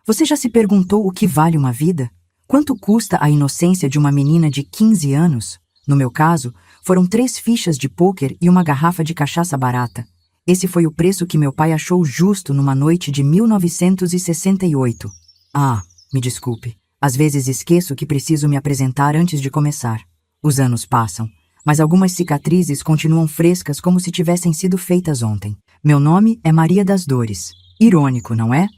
Você já se perguntou o que vale uma vida? Quanto custa a inocência de uma menina de 15 anos? No meu caso, foram 3 fichas de pôquer e uma garrafa de cachaça barata. Esse foi o preço que meu pai achou justo numa noite de 1968. Ah, me desculpe. Às vezes esqueço que preciso me apresentar antes de começar. Os anos passam, mas algumas cicatrizes continuam frescas como se tivessem sido feitas ontem. Meu nome é Maria das Dores. Irônico, não é?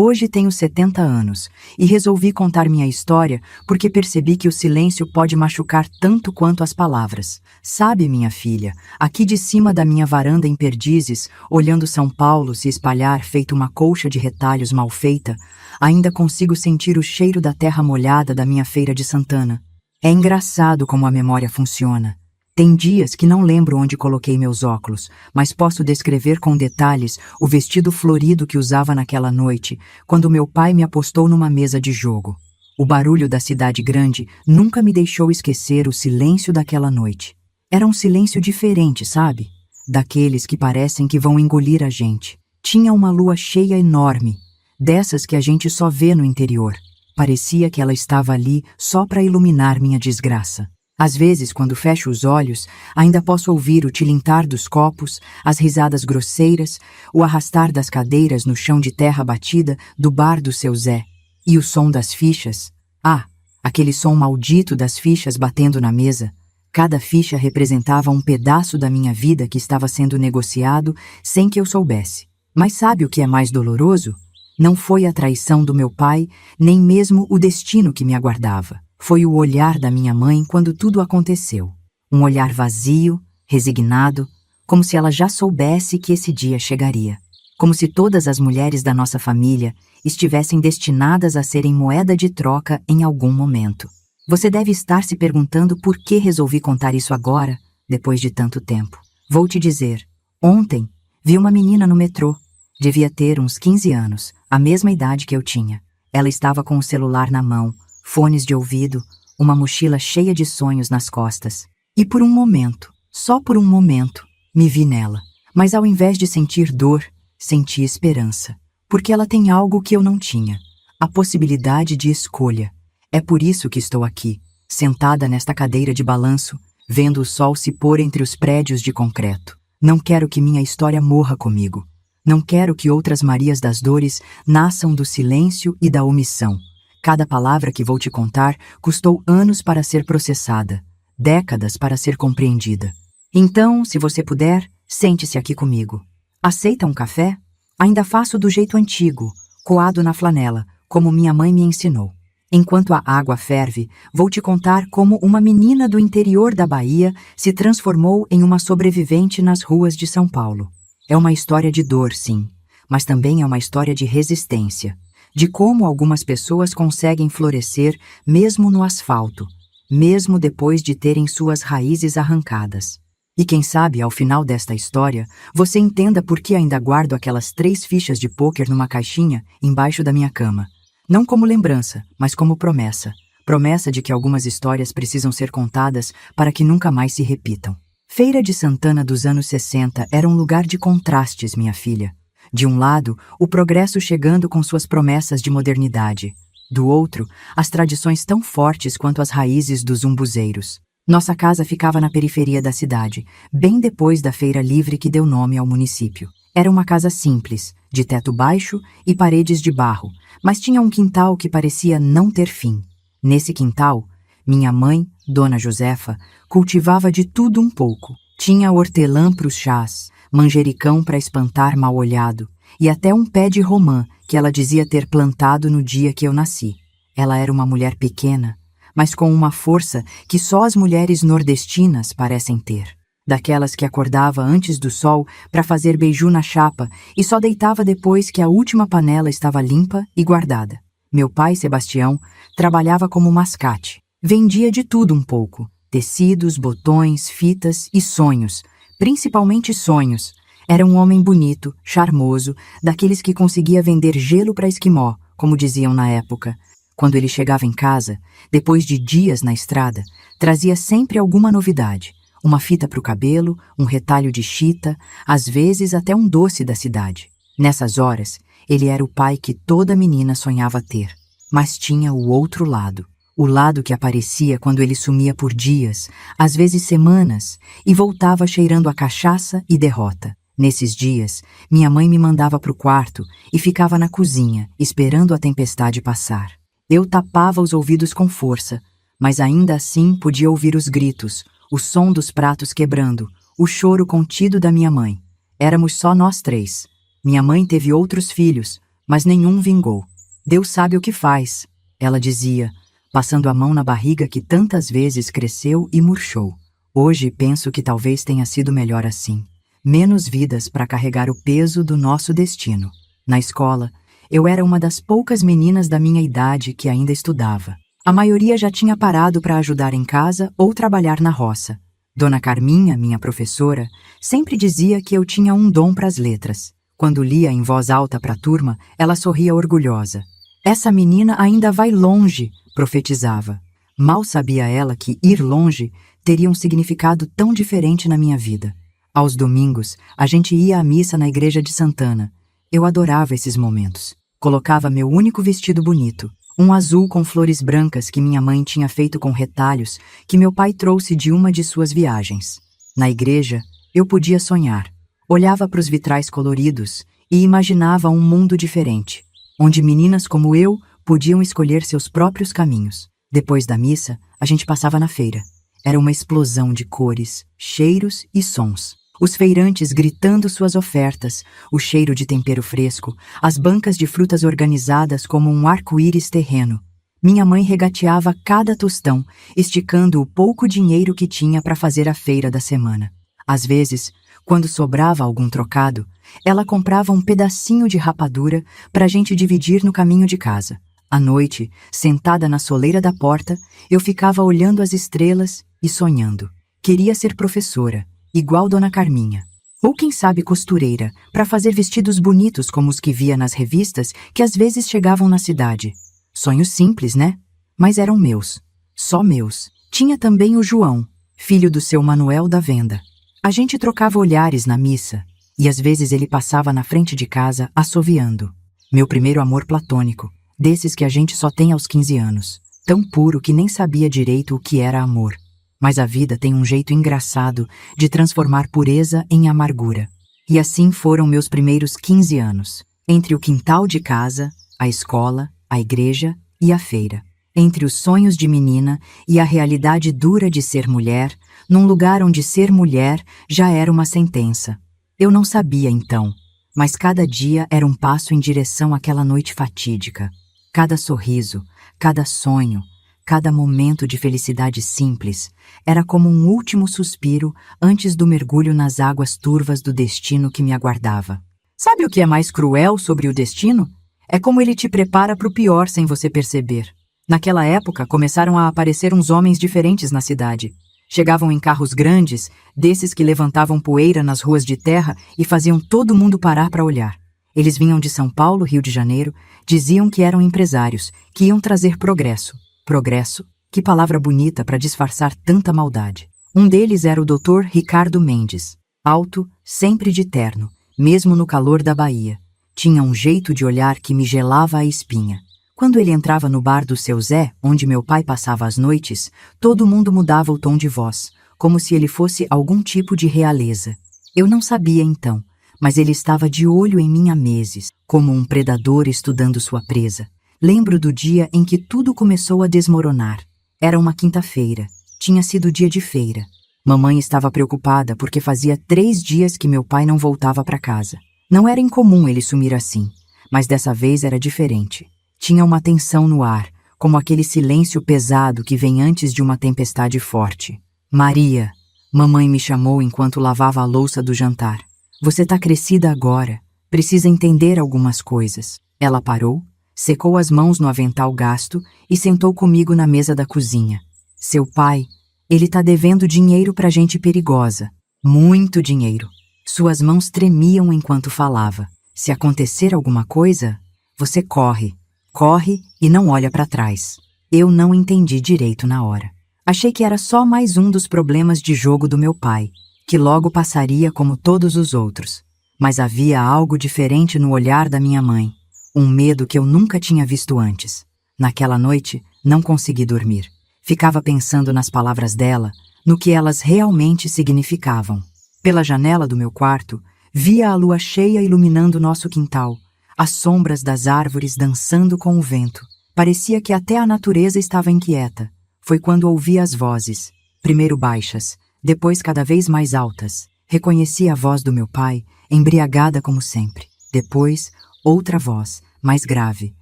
Hoje tenho 70 anos e resolvi contar minha história porque percebi que o silêncio pode machucar tanto quanto as palavras. Sabe, minha filha, aqui de cima da minha varanda em Perdizes, olhando São Paulo se espalhar feito uma colcha de retalhos mal feita, ainda consigo sentir o cheiro da terra molhada da minha feira de Santana. É engraçado como a memória funciona. Tem dias que não lembro onde coloquei meus óculos, mas posso descrever com detalhes o vestido florido que usava naquela noite, quando meu pai me apostou numa mesa de jogo. O barulho da cidade grande nunca me deixou esquecer o silêncio daquela noite. Era um silêncio diferente, sabe? Daqueles que parecem que vão engolir a gente. Tinha uma lua cheia enorme, dessas que a gente só vê no interior. Parecia que ela estava ali só para iluminar minha desgraça. Às vezes, quando fecho os olhos, ainda posso ouvir o tilintar dos copos, as risadas grosseiras, o arrastar das cadeiras no chão de terra batida do bar do seu Zé. E o som das fichas. Ah, aquele som maldito das fichas batendo na mesa. Cada ficha representava um pedaço da minha vida que estava sendo negociado sem que eu soubesse. Mas sabe o que é mais doloroso? Não foi a traição do meu pai, nem mesmo o destino que me aguardava. Foi o olhar da minha mãe quando tudo aconteceu. Um olhar vazio, resignado, como se ela já soubesse que esse dia chegaria. Como se todas as mulheres da nossa família estivessem destinadas a serem moeda de troca em algum momento. Você deve estar se perguntando por que resolvi contar isso agora, depois de tanto tempo. Vou te dizer. Ontem, vi uma menina no metrô. Devia ter uns 15 anos, a mesma idade que eu tinha. Ela estava com o celular na mão, fones de ouvido, uma mochila cheia de sonhos nas costas. E por um momento, só por um momento, me vi nela. Mas ao invés de sentir dor, senti esperança. Porque ela tem algo que eu não tinha. A possibilidade de escolha. É por isso que estou aqui, sentada nesta cadeira de balanço, vendo o sol se pôr entre os prédios de concreto. Não quero que minha história morra comigo. Não quero que outras Marias das Dores nasçam do silêncio e da omissão. Cada palavra que vou te contar custou anos para ser processada, décadas para ser compreendida. Então, se você puder, sente-se aqui comigo. Aceita um café? Ainda faço do jeito antigo, coado na flanela, como minha mãe me ensinou. Enquanto a água ferve, vou te contar como uma menina do interior da Bahia se transformou em uma sobrevivente nas ruas de São Paulo. É uma história de dor, sim, mas também é uma história de resistência. De como algumas pessoas conseguem florescer mesmo no asfalto, mesmo depois de terem suas raízes arrancadas. E quem sabe, ao final desta história, você entenda por que ainda guardo aquelas 3 fichas de pôquer numa caixinha embaixo da minha cama. Não como lembrança, mas como promessa. Promessa de que algumas histórias precisam ser contadas para que nunca mais se repitam. Feira de Santana dos anos 60 era um lugar de contrastes, minha filha. De um lado, o progresso chegando com suas promessas de modernidade. Do outro, as tradições tão fortes quanto as raízes dos umbuzeiros. Nossa casa ficava na periferia da cidade, bem depois da feira livre que deu nome ao município. Era uma casa simples, de teto baixo e paredes de barro, mas tinha um quintal que parecia não ter fim. Nesse quintal, minha mãe, Dona Josefa, cultivava de tudo um pouco. Tinha hortelã para os chás, manjericão para espantar mal-olhado e até um pé de romã que ela dizia ter plantado no dia que eu nasci. Ela era uma mulher pequena, mas com uma força que só as mulheres nordestinas parecem ter. Daquelas que acordava antes do sol para fazer beiju na chapa e só deitava depois que a última panela estava limpa e guardada. Meu pai, Sebastião, trabalhava como mascate. Vendia de tudo um pouco: tecidos, botões, fitas e sonhos. Principalmente sonhos. Era um homem bonito, charmoso, daqueles que conseguia vender gelo para esquimó, como diziam na época. Quando ele chegava em casa, depois de dias na estrada, trazia sempre alguma novidade. Uma fita para o cabelo, um retalho de chita, às vezes até um doce da cidade. Nessas horas, Ele era o pai que toda menina sonhava ter. Mas tinha o outro lado. O lado que aparecia quando ele sumia por dias, às vezes semanas, e voltava cheirando a cachaça e derrota. Nesses dias, minha mãe me mandava para o quarto e ficava na cozinha, esperando a tempestade passar. Eu tapava os ouvidos com força, mas ainda assim podia ouvir os gritos, o som dos pratos quebrando, o choro contido da minha mãe. Éramos só nós três. Minha mãe teve outros filhos, mas nenhum vingou. Deus sabe o que faz, ela dizia, passando a mão na barriga que tantas vezes cresceu e murchou. Hoje penso que talvez tenha sido melhor assim. Menos vidas para carregar o peso do nosso destino. Na escola, eu era uma das poucas meninas da minha idade que ainda estudava. A maioria já tinha parado para ajudar em casa ou trabalhar na roça. Dona Carminha, minha professora, sempre dizia que eu tinha um dom para as letras. Quando lia em voz alta para a turma, ela sorria orgulhosa. Essa menina ainda vai longe, profetizava. Mal sabia ela que ir longe teria um significado tão diferente na minha vida. Aos domingos, a gente ia à missa na igreja de Santana. Eu adorava esses momentos. Colocava meu único vestido bonito, um azul com flores brancas que minha mãe tinha feito com retalhos que meu pai trouxe de uma de suas viagens. Na igreja, eu podia sonhar. Olhava para os vitrais coloridos e imaginava um mundo diferente, onde meninas como eu podiam escolher seus próprios caminhos. Depois da missa, a gente passava na feira. Era uma explosão de cores, cheiros e sons. Os feirantes gritando suas ofertas, o cheiro de tempero fresco, as bancas de frutas organizadas como um arco-íris terreno. Minha mãe regateava cada tostão, esticando o pouco dinheiro que tinha para fazer a feira da semana. Às vezes, quando sobrava algum trocado, ela comprava um pedacinho de rapadura para a gente dividir no caminho de casa. À noite, sentada na soleira da porta, eu ficava olhando as estrelas e sonhando. Queria ser professora, igual Dona Carminha. Ou quem sabe costureira, para fazer vestidos bonitos como os que via nas revistas que às vezes chegavam na cidade. Sonhos simples, né? Mas eram meus. Só meus. Tinha também o João, filho do seu Manuel da venda. A gente trocava olhares na missa, e às vezes ele passava na frente de casa assoviando. Meu primeiro amor platônico, desses que a gente só tem aos 15 anos. Tão puro que nem sabia direito o que era amor. Mas a vida tem um jeito engraçado de transformar pureza em amargura. E assim foram meus primeiros 15 anos, entre o quintal de casa, a escola, a igreja e a feira. Entre os sonhos de menina e a realidade dura de ser mulher, num lugar onde ser mulher já era uma sentença. Eu não sabia então, mas cada dia era um passo em direção àquela noite fatídica. Cada sorriso, cada sonho, cada momento de felicidade simples era como um último suspiro antes do mergulho nas águas turvas do destino que me aguardava. Sabe o que é mais cruel sobre o destino? É como ele te prepara para o pior sem você perceber. Naquela época, começaram a aparecer uns homens diferentes na cidade. Chegavam em carros grandes, desses que levantavam poeira nas ruas de terra e faziam todo mundo parar para olhar. Eles vinham de São Paulo, Rio de Janeiro, diziam que eram empresários, que iam trazer progresso. Progresso? Que palavra bonita para disfarçar tanta maldade. Um deles era o Dr. Ricardo Mendes. Alto, sempre de terno, mesmo no calor da Bahia. Tinha um jeito de olhar que me gelava a espinha. Quando ele entrava no bar do seu Zé, onde meu pai passava as noites, todo mundo mudava o tom de voz, como se ele fosse algum tipo de realeza. Eu não sabia então, mas ele estava de olho em mim há meses, como um predador estudando sua presa. Lembro do dia em que tudo começou a desmoronar. Era uma quinta-feira. Tinha sido dia de feira. Mamãe estava preocupada porque fazia 3 dias que meu pai não voltava para casa. Não era incomum ele sumir assim, mas dessa vez era diferente. Tinha uma tensão no ar, como aquele silêncio pesado que vem antes de uma tempestade forte. Maria, mamãe me chamou enquanto lavava a louça do jantar. Você tá crescida agora, precisa entender algumas coisas. Ela parou, secou as mãos no avental gasto e sentou comigo na mesa da cozinha. Seu pai, ele tá devendo dinheiro pra gente perigosa. Muito dinheiro. Suas mãos tremiam enquanto falava. Se acontecer alguma coisa, você corre. Corre e não olha para trás. Eu não entendi direito na hora. Achei que era só mais um dos problemas de jogo do meu pai, que logo passaria como todos os outros. Mas havia algo diferente no olhar da minha mãe. Um medo que eu nunca tinha visto antes. Naquela noite, não consegui dormir. Ficava pensando nas palavras dela, no que elas realmente significavam. Pela janela do meu quarto, via a lua cheia iluminando nosso quintal, as sombras das árvores dançando com o vento. Parecia que até a natureza estava inquieta. Foi quando ouvi as vozes, primeiro baixas, depois cada vez mais altas. Reconheci a voz do meu pai, embriagada como sempre. Depois, outra voz, mais grave,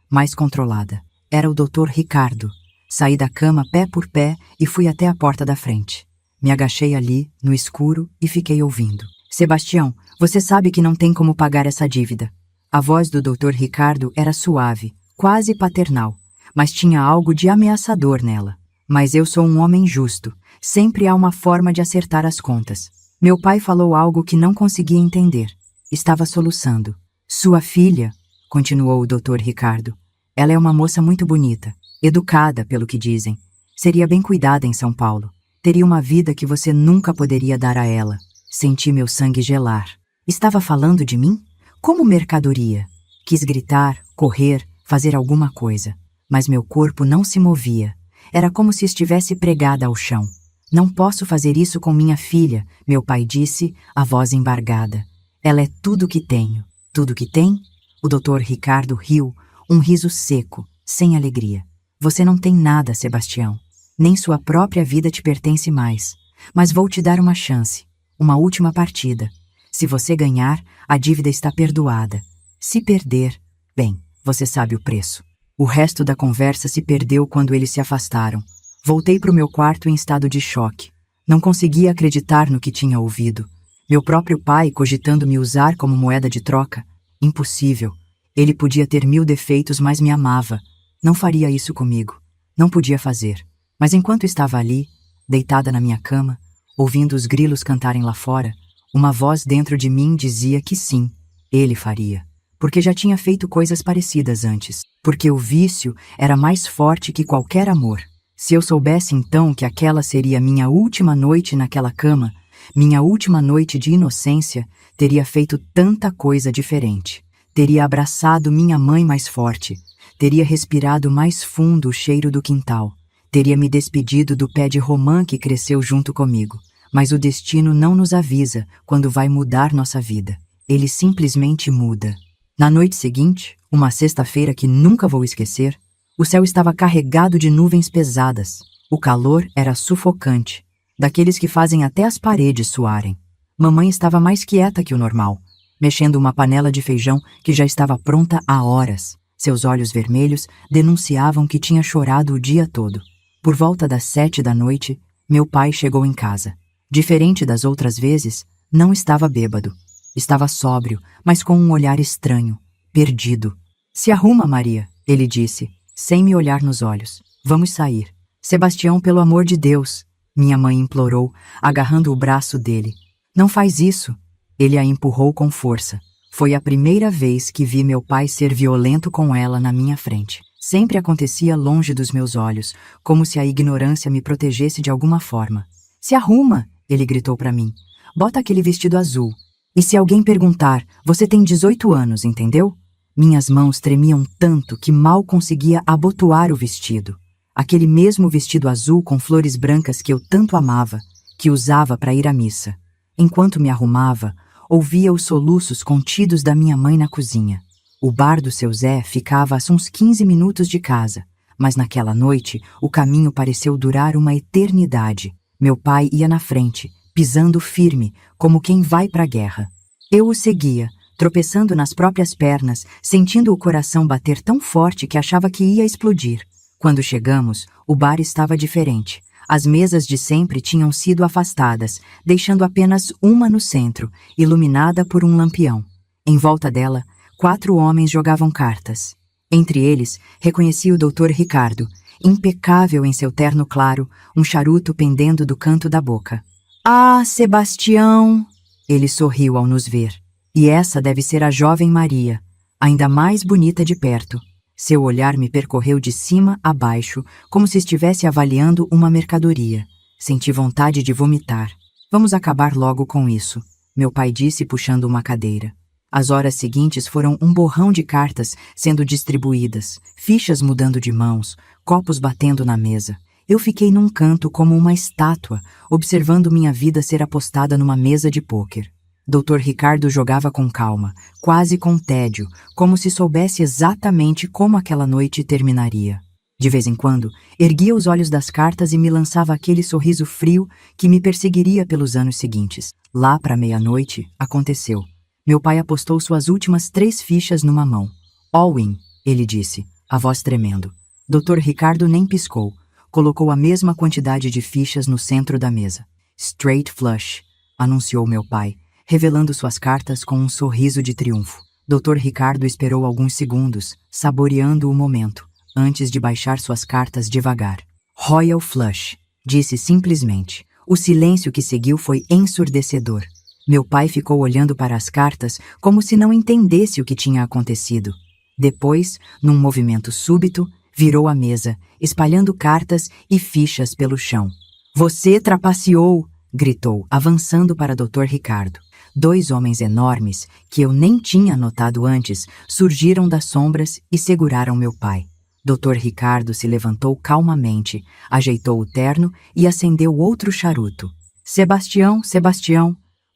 mais controlada. Era o Dr. Ricardo. Saí da cama pé por pé e fui até a porta da frente. Me agachei ali, no escuro, e fiquei ouvindo. Sebastião, você sabe que não tem como pagar essa dívida. A voz do Dr. Ricardo era suave, quase paternal, mas tinha algo de ameaçador nela. Mas eu sou um homem justo. Sempre há uma forma de acertar as contas. Meu pai falou algo que não conseguia entender. Estava soluçando. Sua filha, continuou o Dr. Ricardo, ela é uma moça muito bonita, educada, pelo que dizem. Seria bem cuidada em São Paulo. Teria uma vida que você nunca poderia dar a ela. Senti meu sangue gelar. Estava falando de mim? Como mercadoria. Quis gritar, correr, fazer alguma coisa. Mas meu corpo não se movia. Era como se estivesse pregada ao chão. Não posso fazer isso com minha filha, meu pai disse, a voz embargada. Ela é tudo o que tenho. Tudo o que tem? O Dr. Ricardo riu, um riso seco, sem alegria. Você não tem nada, Sebastião. Nem sua própria vida te pertence mais. Mas vou te dar uma chance, uma última partida. Se você ganhar, a dívida está perdoada. Se perder, bem, você sabe o preço. O resto da conversa se perdeu quando eles se afastaram. Voltei para o meu quarto em estado de choque. Não conseguia acreditar no que tinha ouvido. Meu próprio pai cogitando me usar como moeda de troca. Impossível. Ele podia ter 1000 defeitos, mas me amava. Não faria isso comigo. Não podia fazer. Mas enquanto estava ali, deitada na minha cama, ouvindo os grilos cantarem lá fora, uma voz dentro de mim dizia que sim, ele faria. Porque já tinha feito coisas parecidas antes. Porque o vício era mais forte que qualquer amor. Se eu soubesse então que aquela seria minha última noite naquela cama, minha última noite de inocência, teria feito tanta coisa diferente. Teria abraçado minha mãe mais forte. Teria respirado mais fundo o cheiro do quintal. Teria me despedido do pé de romã que cresceu junto comigo. Mas o destino não nos avisa quando vai mudar nossa vida. Ele simplesmente muda. Na noite seguinte, uma sexta-feira que nunca vou esquecer, o céu estava carregado de nuvens pesadas. O calor era sufocante, daqueles que fazem até as paredes suarem. Mamãe estava mais quieta que o normal, mexendo uma panela de feijão que já estava pronta há horas. Seus olhos vermelhos denunciavam que tinha chorado o dia todo. Por volta das 7 da noite, meu pai chegou em casa. Diferente das outras vezes, não estava bêbado. Estava sóbrio, mas com um olhar estranho, perdido. Se arruma, Maria, ele disse, sem me olhar nos olhos. Vamos sair. Sebastião, pelo amor de Deus, minha mãe implorou, agarrando o braço dele. Não faz isso. Ele a empurrou com força. Foi a primeira vez que vi meu pai ser violento com ela na minha frente. Sempre acontecia longe dos meus olhos, como se a ignorância me protegesse de alguma forma. Se arruma, ele gritou para mim. Bota aquele vestido azul. E se alguém perguntar, você tem 18 anos, entendeu? Minhas mãos tremiam tanto que mal conseguia abotoar o vestido. Aquele mesmo vestido azul com flores brancas que eu tanto amava, que usava para ir à missa. Enquanto me arrumava, ouvia os soluços contidos da minha mãe na cozinha. O bar do seu Zé ficava a uns 15 minutos de casa, mas naquela noite o caminho pareceu durar uma eternidade. Meu pai ia na frente, pisando firme, como quem vai para a guerra. Eu o seguia, tropeçando nas próprias pernas, sentindo o coração bater tão forte que achava que ia explodir. Quando chegamos, o bar estava diferente. As mesas de sempre tinham sido afastadas, deixando apenas uma no centro, iluminada por um lampião. Em volta dela, 4 homens jogavam cartas. Entre eles, reconheci o Dr. Ricardo, impecável em seu terno claro, um charuto pendendo do canto da boca. Ah, Sebastião! Ele sorriu ao nos ver. E essa deve ser a jovem Maria, ainda mais bonita de perto. Seu olhar me percorreu de cima a baixo, como se estivesse avaliando uma mercadoria. Senti vontade de vomitar. Vamos acabar logo com isso, meu pai disse puxando uma cadeira. As horas seguintes foram um borrão de cartas sendo distribuídas, fichas mudando de mãos, copos batendo na mesa. Eu fiquei num canto como uma estátua, observando minha vida ser apostada numa mesa de pôquer. Dr. Ricardo jogava com calma, quase com tédio, como se soubesse exatamente como aquela noite terminaria. De vez em quando, erguia os olhos das cartas e me lançava aquele sorriso frio que me perseguiria pelos anos seguintes. Lá para meia-noite, aconteceu. Meu pai apostou suas últimas 3 fichas numa mão. All-in, ele disse, a voz tremendo. Dr. Ricardo nem piscou. Colocou a mesma quantidade de fichas no centro da mesa. Straight flush, anunciou meu pai, revelando suas cartas com um sorriso de triunfo. Dr. Ricardo esperou alguns segundos, saboreando o momento, antes de baixar suas cartas devagar. Royal flush, disse simplesmente. O silêncio que seguiu foi ensurdecedor. Meu pai ficou olhando para as cartas como se não entendesse o que tinha acontecido. Depois, num movimento súbito, virou a mesa, espalhando cartas e fichas pelo chão. Você trapaceou! Gritou, avançando para Dr. Ricardo. 2 homens enormes, que eu nem tinha notado antes, surgiram das sombras e seguraram meu pai. Dr. Ricardo se levantou calmamente, ajeitou o terno e acendeu outro charuto. Sebastião,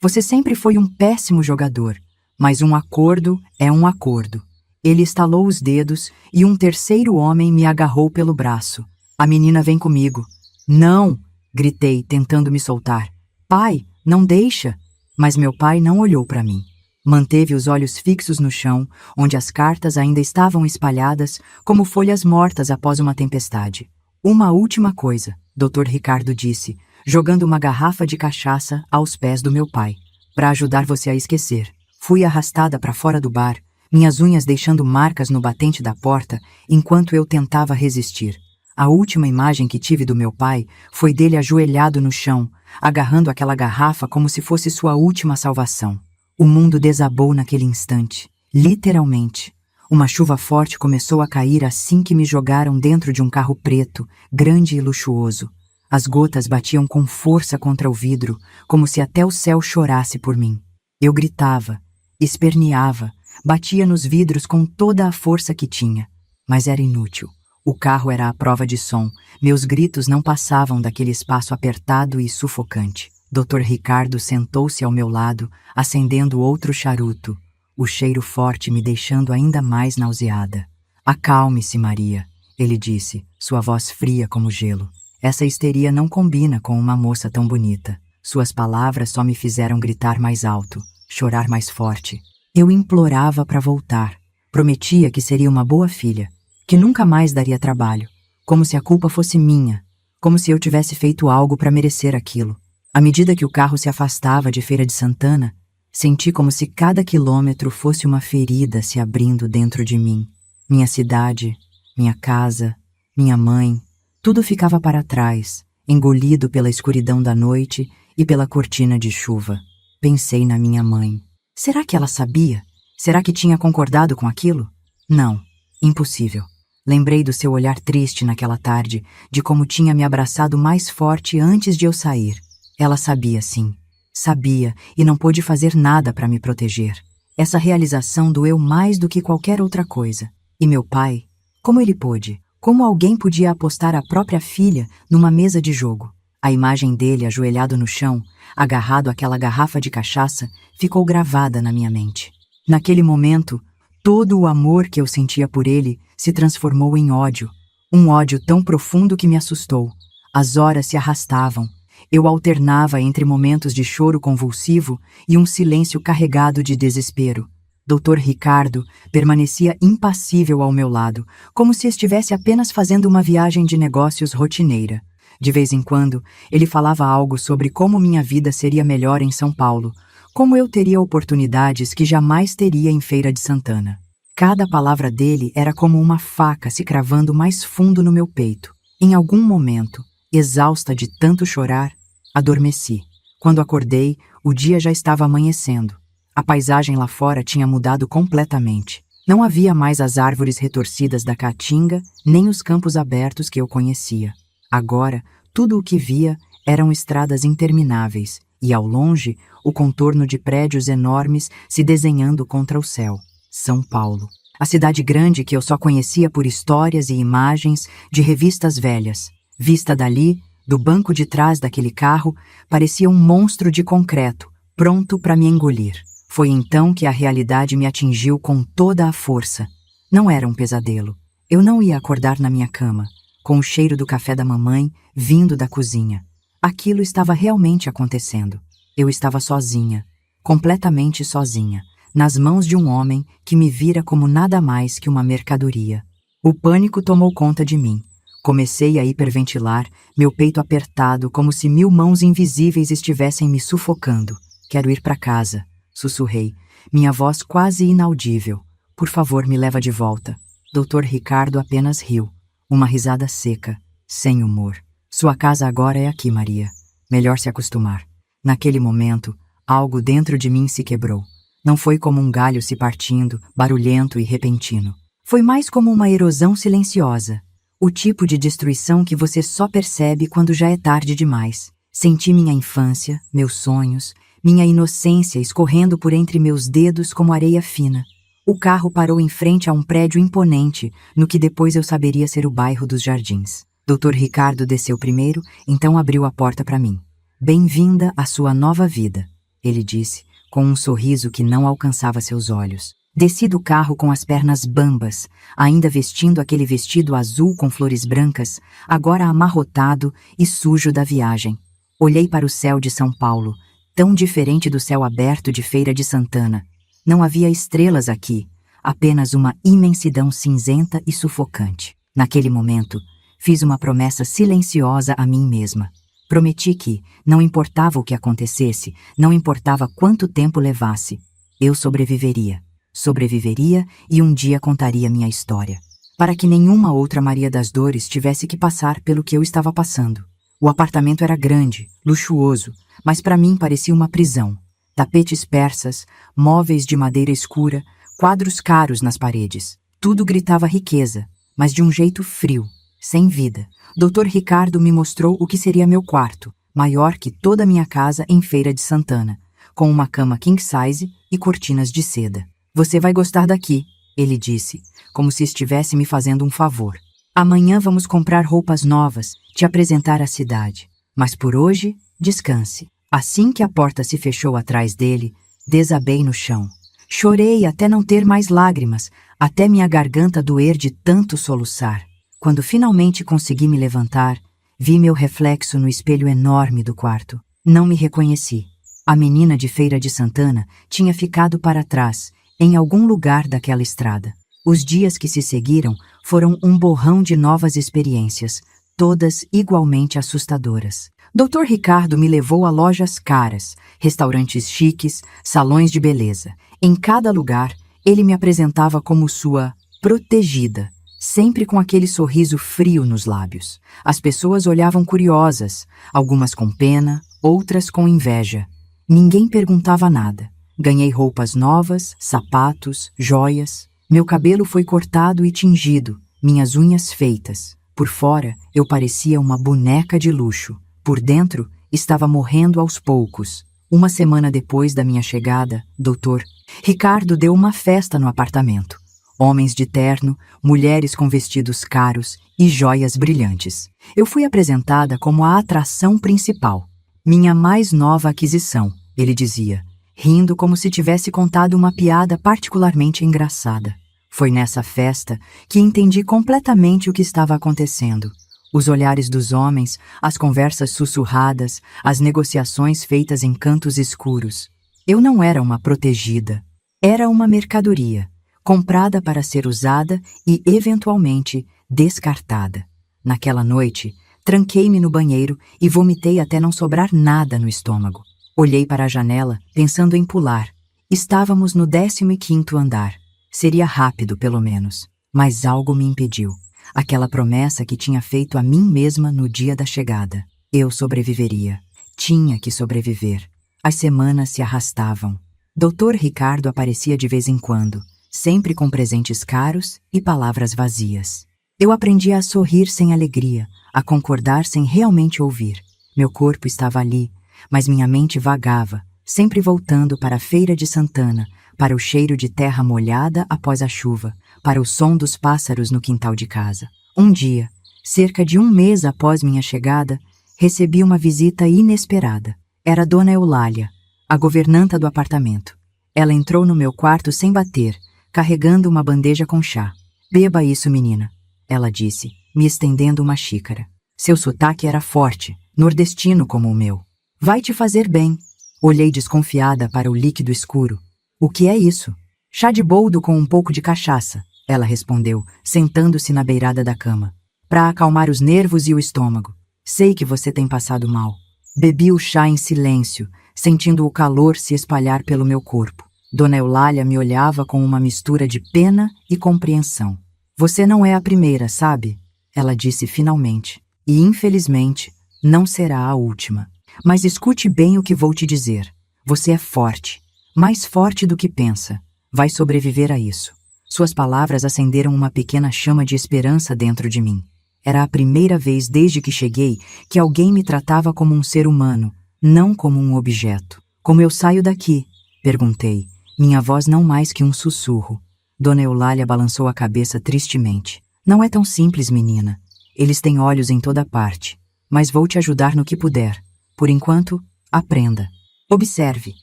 você sempre foi um péssimo jogador, mas um acordo é um acordo. Ele estalou os dedos e um terceiro homem me agarrou pelo braço. A menina vem comigo. Não! Gritei, tentando me soltar. Pai, não deixa! Mas meu pai não olhou para mim. Manteve os olhos fixos no chão, onde as cartas ainda estavam espalhadas como folhas mortas após uma tempestade. Uma última coisa, Dr. Ricardo disse, jogando uma garrafa de cachaça aos pés do meu pai. Para ajudar você a esquecer. Fui arrastada para fora do bar, minhas unhas deixando marcas no batente da porta enquanto eu tentava resistir. A última imagem que tive do meu pai foi dele ajoelhado no chão, agarrando aquela garrafa como se fosse sua última salvação. O mundo desabou naquele instante, literalmente. Uma chuva forte começou a cair assim que me jogaram dentro de um carro preto, grande e luxuoso. As gotas batiam com força contra o vidro, como se até o céu chorasse por mim. Eu gritava, esperneava, batia nos vidros com toda a força que tinha, mas era inútil. O carro era à prova de som, meus gritos não passavam daquele espaço apertado e sufocante. Dr. Ricardo sentou-se ao meu lado, acendendo outro charuto, o cheiro forte me deixando ainda mais nauseada. Acalme-se, Maria, ele disse, sua voz fria como gelo. Essa histeria não combina com uma moça tão bonita. Suas palavras só me fizeram gritar mais alto, chorar mais forte. Eu implorava para voltar. Prometia que seria uma boa filha, que nunca mais daria trabalho, como se a culpa fosse minha, como se eu tivesse feito algo para merecer aquilo. À medida que o carro se afastava de Feira de Santana, senti como se cada quilômetro fosse uma ferida se abrindo dentro de mim. Minha cidade, minha casa, minha mãe, tudo ficava para trás, engolido pela escuridão da noite e pela cortina de chuva. Pensei na minha mãe. Será que ela sabia? Será que tinha concordado com aquilo? Não, impossível. Lembrei do seu olhar triste naquela tarde, de como tinha me abraçado mais forte antes de eu sair. Ela sabia, sim. Sabia e não pôde fazer nada para me proteger. Essa realização doeu mais do que qualquer outra coisa. E meu pai? Como ele pôde? Como alguém podia apostar a própria filha numa mesa de jogo? A imagem dele ajoelhado no chão, agarrado àquela garrafa de cachaça, ficou gravada na minha mente. Naquele momento, todo o amor que eu sentia por ele se transformou em ódio. Um ódio tão profundo que me assustou. As horas se arrastavam. Eu alternava entre momentos de choro convulsivo e um silêncio carregado de desespero. Dr. Ricardo permanecia impassível ao meu lado, como se estivesse apenas fazendo uma viagem de negócios rotineira. De vez em quando, ele falava algo sobre como minha vida seria melhor em São Paulo, como eu teria oportunidades que jamais teria em Feira de Santana. Cada palavra dele era como uma faca se cravando mais fundo no meu peito. Em algum momento, exausta de tanto chorar, adormeci. Quando acordei, o dia já estava amanhecendo. A paisagem lá fora tinha mudado completamente. Não havia mais as árvores retorcidas da caatinga, nem os campos abertos que eu conhecia. Agora, tudo o que via eram estradas intermináveis, e ao longe, o contorno de prédios enormes se desenhando contra o céu. São Paulo. A cidade grande que eu só conhecia por histórias e imagens de revistas velhas. Vista dali, do banco de trás daquele carro, parecia um monstro de concreto, pronto para me engolir. Foi então que a realidade me atingiu com toda a força. Não era um pesadelo. Eu não ia acordar na minha cama, com o cheiro do café da mamãe vindo da cozinha. Aquilo estava realmente acontecendo. Eu estava sozinha, completamente sozinha, nas mãos de um homem que me vira como nada mais que uma mercadoria. O pânico tomou conta de mim. Comecei a hiperventilar, meu peito apertado como se 1000 mãos invisíveis estivessem me sufocando. Quero ir para casa, sussurrei, minha voz quase inaudível. Por favor, me leva de volta. Dr. Ricardo apenas riu, uma risada seca, sem humor. Sua casa agora é aqui, Maria. Melhor se acostumar. Naquele momento, algo dentro de mim se quebrou. Não foi como um galho se partindo, barulhento e repentino. Foi mais como uma erosão silenciosa. O tipo de destruição que você só percebe quando já é tarde demais. Senti minha infância, meus sonhos, minha inocência escorrendo por entre meus dedos como areia fina. O carro parou em frente a um prédio imponente, no que depois eu saberia ser o bairro dos Jardins. Dr. Ricardo desceu primeiro, então abriu a porta para mim. Bem-vinda à sua nova vida, ele disse, com um sorriso que não alcançava seus olhos. Desci do carro com as pernas bambas, ainda vestindo aquele vestido azul com flores brancas, agora amarrotado e sujo da viagem. Olhei para o céu de São Paulo, tão diferente do céu aberto de Feira de Santana. Não havia estrelas aqui, apenas uma imensidão cinzenta e sufocante. Naquele momento, fiz uma promessa silenciosa a mim mesma. Prometi que, não importava o que acontecesse, não importava quanto tempo levasse, eu sobreviveria. Sobreviveria e um dia contaria minha história. Para que nenhuma outra Maria das Dores tivesse que passar pelo que eu estava passando. O apartamento era grande, luxuoso, mas para mim parecia uma prisão. Tapetes persas, móveis de madeira escura, quadros caros nas paredes. Tudo gritava riqueza, mas de um jeito frio, sem vida. Dr. Ricardo me mostrou o que seria meu quarto, maior que toda a minha casa em Feira de Santana, com uma cama king size e cortinas de seda. Você vai gostar daqui, ele disse, como se estivesse me fazendo um favor. Amanhã vamos comprar roupas novas, te apresentar a cidade. Mas por hoje, descanse. Assim que a porta se fechou atrás dele, desabei no chão. Chorei até não ter mais lágrimas, até minha garganta doer de tanto soluçar. Quando finalmente consegui me levantar, vi meu reflexo no espelho enorme do quarto. Não me reconheci. A menina de Feira de Santana tinha ficado para trás, em algum lugar daquela estrada. Os dias que se seguiram foram um borrão de novas experiências, todas igualmente assustadoras. Dr. Ricardo me levou a lojas caras, restaurantes chiques, salões de beleza. Em cada lugar, ele me apresentava como sua protegida, sempre com aquele sorriso frio nos lábios. As pessoas olhavam curiosas, algumas com pena, outras com inveja. Ninguém perguntava nada. Ganhei roupas novas, sapatos, joias. Meu cabelo foi cortado e tingido, minhas unhas feitas. Por fora, eu parecia uma boneca de luxo. Por dentro, estava morrendo aos poucos. Uma semana depois da minha chegada, Dr. Ricardo deu uma festa no apartamento. Homens de terno, mulheres com vestidos caros e joias brilhantes. Eu fui apresentada como a atração principal. Minha mais nova aquisição, ele dizia, rindo como se tivesse contado uma piada particularmente engraçada. Foi nessa festa que entendi completamente o que estava acontecendo. Os olhares dos homens, as conversas sussurradas, as negociações feitas em cantos escuros. Eu não era uma protegida. Era uma mercadoria, comprada para ser usada e, eventualmente, descartada. Naquela noite, tranquei-me no banheiro e vomitei até não sobrar nada no estômago. Olhei para a janela, pensando em pular. Estávamos no 15º andar. Seria rápido, pelo menos. Mas algo me impediu. Aquela promessa que tinha feito a mim mesma no dia da chegada. Eu sobreviveria. Tinha que sobreviver. As semanas se arrastavam. Dr. Ricardo aparecia de vez em quando, sempre com presentes caros e palavras vazias. Eu aprendia a sorrir sem alegria, a concordar sem realmente ouvir. Meu corpo estava ali, mas minha mente vagava, sempre voltando para a Feira de Santana, para o cheiro de terra molhada após a chuva, para o som dos pássaros no quintal de casa. Um dia, cerca de um mês após minha chegada, recebi uma visita inesperada. Era Dona Eulália, a governanta do apartamento. Ela entrou no meu quarto sem bater, carregando uma bandeja com chá. "Beba isso, menina", ela disse, me estendendo uma xícara. Seu sotaque era forte, nordestino como o meu. "Vai te fazer bem." Olhei desconfiada para o líquido escuro. "O que é isso?" "Chá de boldo com um pouco de cachaça", ela respondeu, sentando-se na beirada da cama. "Para acalmar os nervos e o estômago. Sei que você tem passado mal." Bebi o chá em silêncio, sentindo o calor se espalhar pelo meu corpo. Dona Eulália me olhava com uma mistura de pena e compreensão. "Você não é a primeira, sabe?" ela disse finalmente. "E, infelizmente, não será a última. Mas escute bem o que vou te dizer. Você é forte, mais forte do que pensa. Vai sobreviver a isso." Suas palavras acenderam uma pequena chama de esperança dentro de mim. Era a primeira vez desde que cheguei que alguém me tratava como um ser humano, não como um objeto. "Como eu saio daqui?" perguntei, minha voz não mais que um sussurro. Dona Eulália balançou a cabeça tristemente. "Não é tão simples, menina. Eles têm olhos em toda parte. Mas vou te ajudar no que puder. Por enquanto, aprenda. Observe,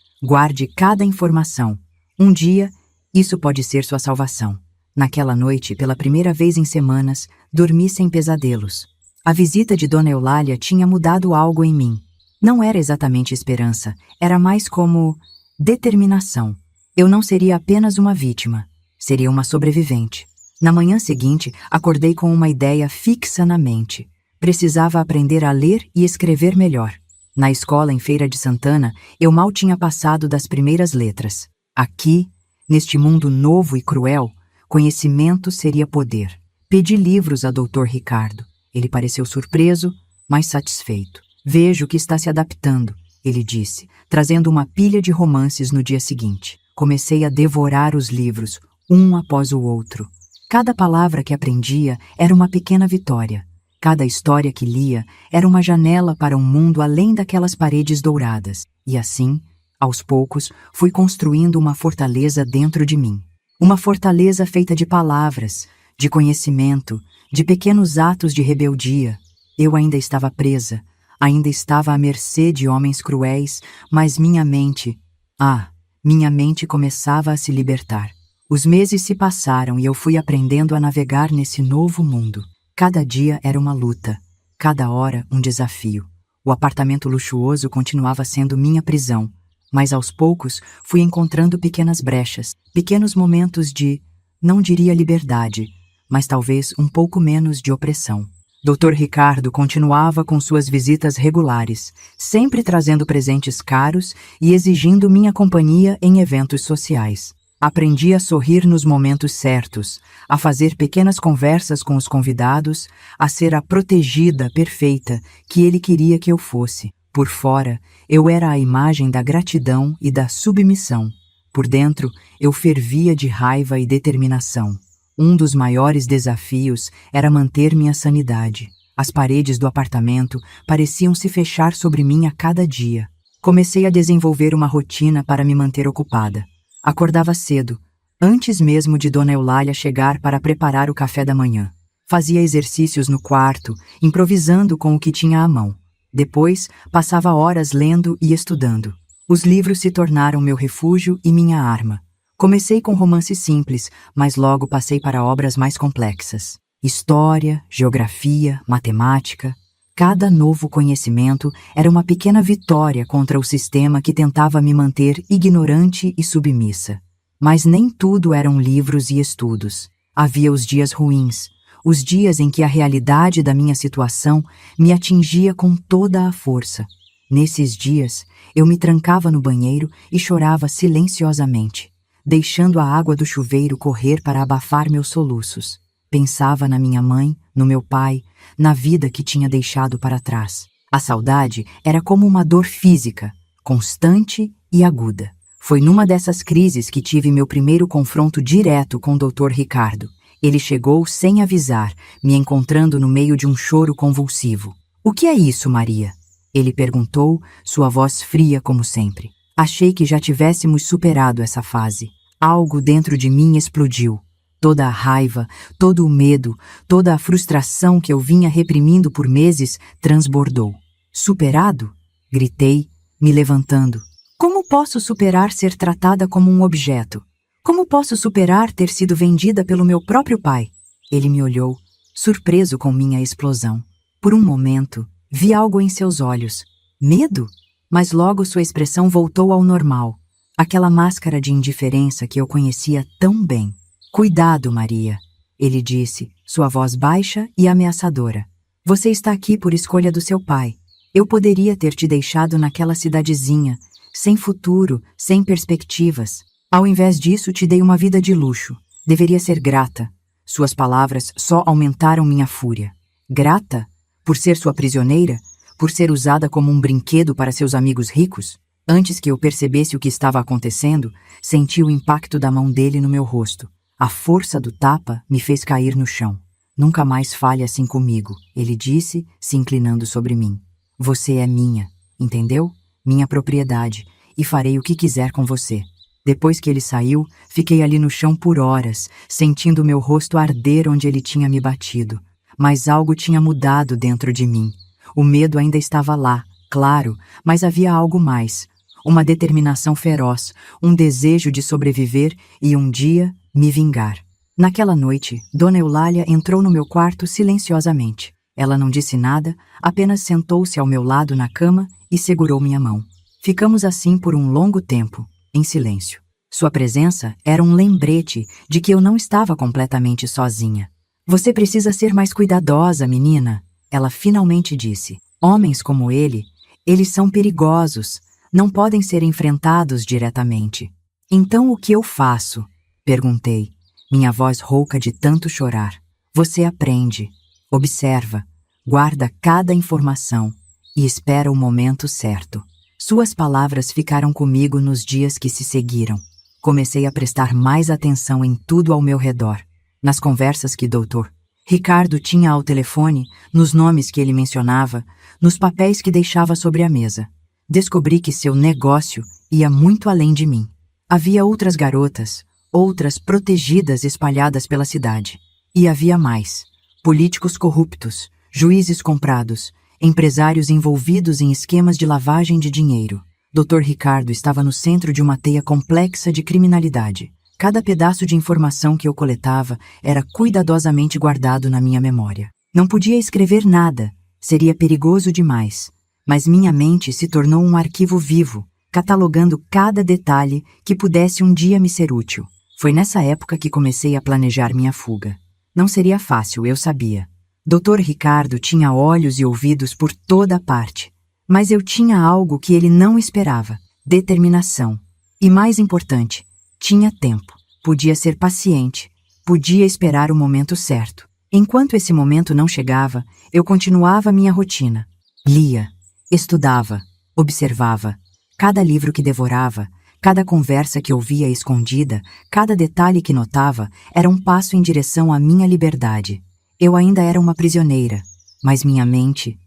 guarde cada informação. Um dia, isso pode ser sua salvação." Naquela noite, pela primeira vez em semanas, dormi sem pesadelos. A visita de Dona Eulália tinha mudado algo em mim. Não era exatamente esperança, era mais como determinação. Eu não seria apenas uma vítima, seria uma sobrevivente. Na manhã seguinte, acordei com uma ideia fixa na mente. Precisava aprender a ler e escrever melhor. Na escola em Feira de Santana, eu mal tinha passado das primeiras letras. Aqui, neste mundo novo e cruel, conhecimento seria poder. Pedi livros a Dr. Ricardo. Ele pareceu surpreso, mas satisfeito. "Vejo que está se adaptando", ele disse, trazendo uma pilha de romances no dia seguinte. Comecei a devorar os livros, um após o outro. Cada palavra que aprendia era uma pequena vitória. Cada história que lia era uma janela para um mundo além daquelas paredes douradas. E assim, aos poucos, fui construindo uma fortaleza dentro de mim. Uma fortaleza feita de palavras, de conhecimento, de pequenos atos de rebeldia. Eu ainda estava presa, ainda estava à mercê de homens cruéis, mas minha mente começava a se libertar. Os meses se passaram e eu fui aprendendo a navegar nesse novo mundo. Cada dia era uma luta, cada hora um desafio. O apartamento luxuoso continuava sendo minha prisão, mas aos poucos fui encontrando pequenas brechas, pequenos momentos de, não diria liberdade, mas talvez um pouco menos de opressão. Dr. Ricardo continuava com suas visitas regulares, sempre trazendo presentes caros e exigindo minha companhia em eventos sociais. Aprendi a sorrir nos momentos certos, a fazer pequenas conversas com os convidados, a ser a protegida perfeita que ele queria que eu fosse. Por fora, eu era a imagem da gratidão e da submissão. Por dentro, eu fervia de raiva e determinação. Um dos maiores desafios era manter minha sanidade. As paredes do apartamento pareciam se fechar sobre mim a cada dia. Comecei a desenvolver uma rotina para me manter ocupada. Acordava cedo, antes mesmo de Dona Eulália chegar para preparar o café da manhã. Fazia exercícios no quarto, improvisando com o que tinha à mão. Depois, passava horas lendo e estudando. Os livros se tornaram meu refúgio e minha arma. Comecei com romances simples, mas logo passei para obras mais complexas. História, geografia, matemática. Cada novo conhecimento era uma pequena vitória contra o sistema que tentava me manter ignorante e submissa. Mas nem tudo eram livros e estudos. Havia os dias ruins, os dias em que a realidade da minha situação me atingia com toda a força. Nesses dias, eu me trancava no banheiro e chorava silenciosamente, deixando a água do chuveiro correr para abafar meus soluços. Pensava na minha mãe, no meu pai, na vida que tinha deixado para trás. A saudade era como uma dor física, constante e aguda. Foi numa dessas crises que tive meu primeiro confronto direto com o Dr. Ricardo. Ele chegou sem avisar, me encontrando no meio de um choro convulsivo. "O que é isso, Maria?" ele perguntou, sua voz fria como sempre. Achei que já tivéssemos superado essa fase. Algo dentro de mim explodiu. Toda a raiva, todo o medo, toda a frustração que eu vinha reprimindo por meses transbordou. Superado? Gritei, me levantando. Como posso superar ser tratada como um objeto? Como posso superar ter sido vendida pelo meu próprio pai? Ele me olhou, surpreso com minha explosão. Por um momento, vi algo em seus olhos. Medo? Mas logo sua expressão voltou ao normal. Aquela máscara de indiferença que eu conhecia tão bem. Cuidado, Maria, ele disse, sua voz baixa e ameaçadora. Você está aqui por escolha do seu pai. Eu poderia ter te deixado naquela cidadezinha, sem futuro, sem perspectivas. Ao invés disso, te dei uma vida de luxo. Deveria ser grata. Suas palavras só aumentaram minha fúria. Grata? Por ser sua prisioneira? Por ser usada como um brinquedo para seus amigos ricos? Antes que eu percebesse o que estava acontecendo, senti o impacto da mão dele no meu rosto. A força do tapa me fez cair no chão. Nunca mais fale assim comigo, ele disse, se inclinando sobre mim. Você é minha, entendeu? Minha propriedade, e farei o que quiser com você. Depois que ele saiu, fiquei ali no chão por horas, sentindo meu rosto arder onde ele tinha me batido. Mas algo tinha mudado dentro de mim. O medo ainda estava lá, claro, mas havia algo mais. Uma determinação feroz, um desejo de sobreviver e um dia me vingar. Naquela noite, Dona Eulália entrou no meu quarto silenciosamente. Ela não disse nada, apenas sentou-se ao meu lado na cama e segurou minha mão. Ficamos assim por um longo tempo, em silêncio. Sua presença era um lembrete de que eu não estava completamente sozinha. Você precisa ser mais cuidadosa, menina, ela finalmente disse. Homens como ele, eles são perigosos, não podem ser enfrentados diretamente. Então o que eu faço? Perguntei, minha voz rouca de tanto chorar. Você aprende, observa, guarda cada informação e espera o momento certo. Suas palavras ficaram comigo nos dias que se seguiram. Comecei a prestar mais atenção em tudo ao meu redor. Nas conversas que Dr. Ricardo tinha ao telefone, nos nomes que ele mencionava, nos papéis que deixava sobre a mesa. Descobri que seu negócio ia muito além de mim. Havia outras garotas, outras protegidas espalhadas pela cidade. E havia mais. Políticos corruptos, juízes comprados, empresários envolvidos em esquemas de lavagem de dinheiro. Dr. Ricardo estava no centro de uma teia complexa de criminalidade. Cada pedaço de informação que eu coletava era cuidadosamente guardado na minha memória. Não podia escrever nada, seria perigoso demais. Mas minha mente se tornou um arquivo vivo, catalogando cada detalhe que pudesse um dia me ser útil. Foi nessa época que comecei a planejar minha fuga. Não seria fácil, eu sabia. Dr. Ricardo tinha olhos e ouvidos por toda parte. Mas eu tinha algo que ele não esperava: determinação. E mais importante, tinha tempo. Podia ser paciente. Podia esperar o momento certo. Enquanto esse momento não chegava, eu continuava minha rotina. Lia, estudava, observava. Cada livro que devorava, cada conversa que ouvia escondida, cada detalhe que notava, era um passo em direção à minha liberdade. Eu ainda era uma prisioneira, mas minha mente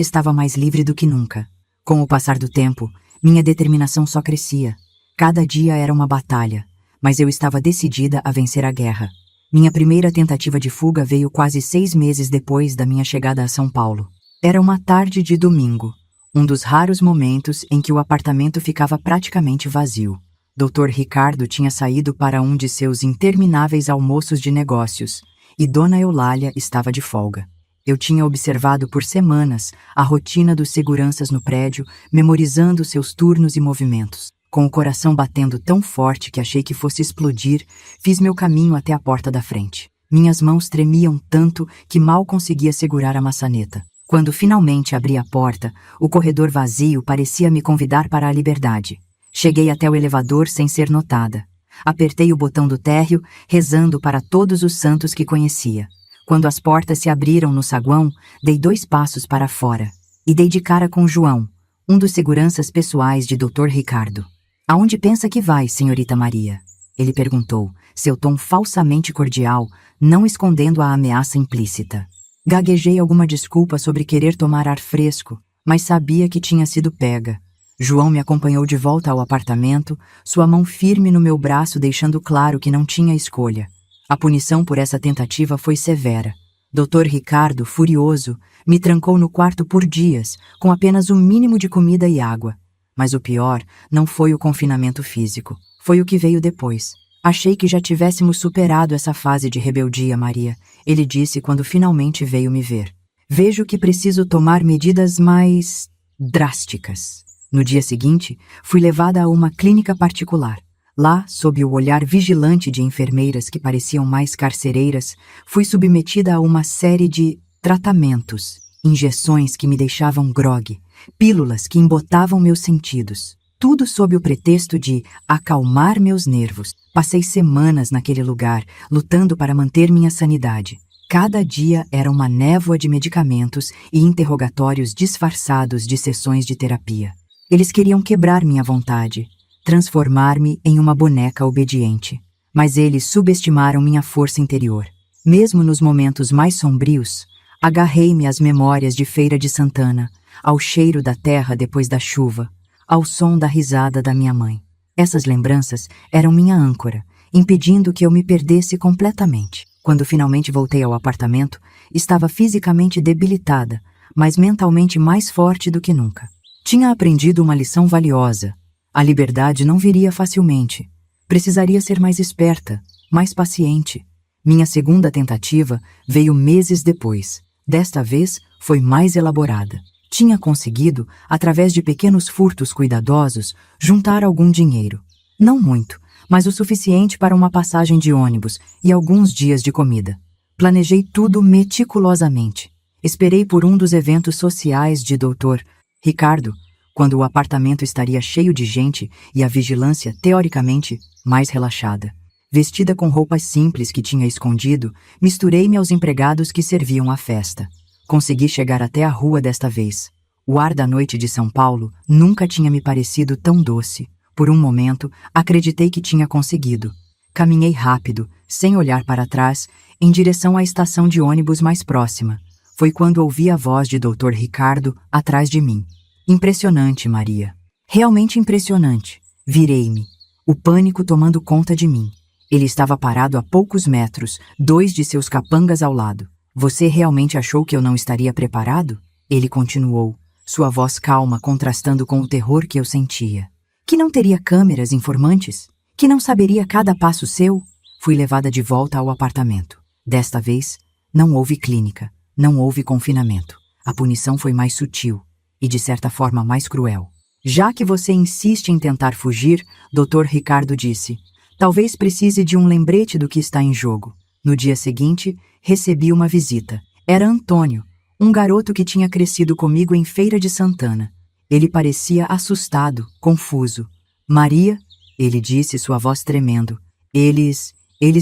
estava mais livre do que nunca. Com o passar do tempo, minha determinação só crescia. Cada dia era uma batalha, mas eu estava decidida a vencer a guerra. Minha primeira tentativa de fuga veio quase 6 meses depois da minha chegada a São Paulo. Era uma tarde de domingo, um dos raros momentos em que o apartamento ficava praticamente vazio. Dr. Ricardo tinha saído para um de seus intermináveis almoços de negócios, e Dona Eulália estava de folga. Eu tinha observado por semanas a rotina dos seguranças no prédio, memorizando seus turnos e movimentos. Com o coração batendo tão forte que achei que fosse explodir, fiz meu caminho até a porta da frente. Minhas mãos tremiam tanto que mal conseguia segurar a maçaneta. Quando finalmente abri a porta, o corredor vazio parecia me convidar para a liberdade. Cheguei até o elevador sem ser notada. Apertei o botão do térreo, rezando para todos os santos que conhecia. Quando as portas se abriram no saguão, dei 2 passos para fora e dei de cara com João, um dos seguranças pessoais de Dr. Ricardo. "Aonde pensa que vai, senhorita Maria?" ele perguntou, seu tom falsamente cordial, não escondendo a ameaça implícita. Gaguejei alguma desculpa sobre querer tomar ar fresco, mas sabia que tinha sido pega. João me acompanhou de volta ao apartamento, sua mão firme no meu braço deixando claro que não tinha escolha. A punição por essa tentativa foi severa. Dr. Ricardo, furioso, me trancou no quarto por dias, com apenas o mínimo de comida e água. Mas o pior não foi o confinamento físico, foi o que veio depois. Achei que já tivéssemos superado essa fase de rebeldia, Maria, ele disse quando finalmente veio me ver. Vejo que preciso tomar medidas mais drásticas. No dia seguinte, fui levada a uma clínica particular. Lá, sob o olhar vigilante de enfermeiras que pareciam mais carcereiras, fui submetida a uma série de tratamentos, injeções que me deixavam grogue, pílulas que embotavam meus sentidos. Tudo sob o pretexto de acalmar meus nervos. Passei semanas naquele lugar, lutando para manter minha sanidade. Cada dia era uma névoa de medicamentos e interrogatórios disfarçados de sessões de terapia. Eles queriam quebrar minha vontade, transformar-me em uma boneca obediente. Mas eles subestimaram minha força interior. Mesmo nos momentos mais sombrios, agarrei-me às memórias de Feira de Santana, ao cheiro da terra depois da chuva, ao som da risada da minha mãe. Essas lembranças eram minha âncora, impedindo que eu me perdesse completamente. Quando finalmente voltei ao apartamento, estava fisicamente debilitada, mas mentalmente mais forte do que nunca. Tinha aprendido uma lição valiosa. A liberdade não viria facilmente. Precisaria ser mais esperta, mais paciente. Minha segunda tentativa veio meses depois. Desta vez, foi mais elaborada. Tinha conseguido, através de pequenos furtos cuidadosos, juntar algum dinheiro. Não muito, mas o suficiente para uma passagem de ônibus e alguns dias de comida. Planejei tudo meticulosamente. Esperei por um dos eventos sociais de Dr. Ricardo, quando o apartamento estaria cheio de gente e a vigilância, teoricamente, mais relaxada. Vestida com roupas simples que tinha escondido, misturei-me aos empregados que serviam a festa. Consegui chegar até a rua desta vez. O ar da noite de São Paulo nunca tinha me parecido tão doce. Por um momento, acreditei que tinha conseguido. Caminhei rápido, sem olhar para trás, em direção à estação de ônibus mais próxima. Foi quando ouvi a voz de Dr. Ricardo atrás de mim. Impressionante, Maria. Realmente impressionante. Virei-me, o pânico tomando conta de mim. Ele estava parado a poucos metros, 2 de seus capangas ao lado. Você realmente achou que eu não estaria preparado? Ele continuou, sua voz calma contrastando com o terror que eu sentia. Que não teria câmeras informantes? Que não saberia cada passo seu? Fui levada de volta ao apartamento. Desta vez, não houve clínica, não houve confinamento. A punição foi mais sutil e, de certa forma, mais cruel. Já que você insiste em tentar fugir, Dr. Ricardo disse, talvez precise de um lembrete do que está em jogo. No dia seguinte, recebi uma visita. Era Antônio, um garoto que tinha crescido comigo em Feira de Santana. Ele parecia assustado, confuso. Maria, ele disse, sua voz tremendo. Eles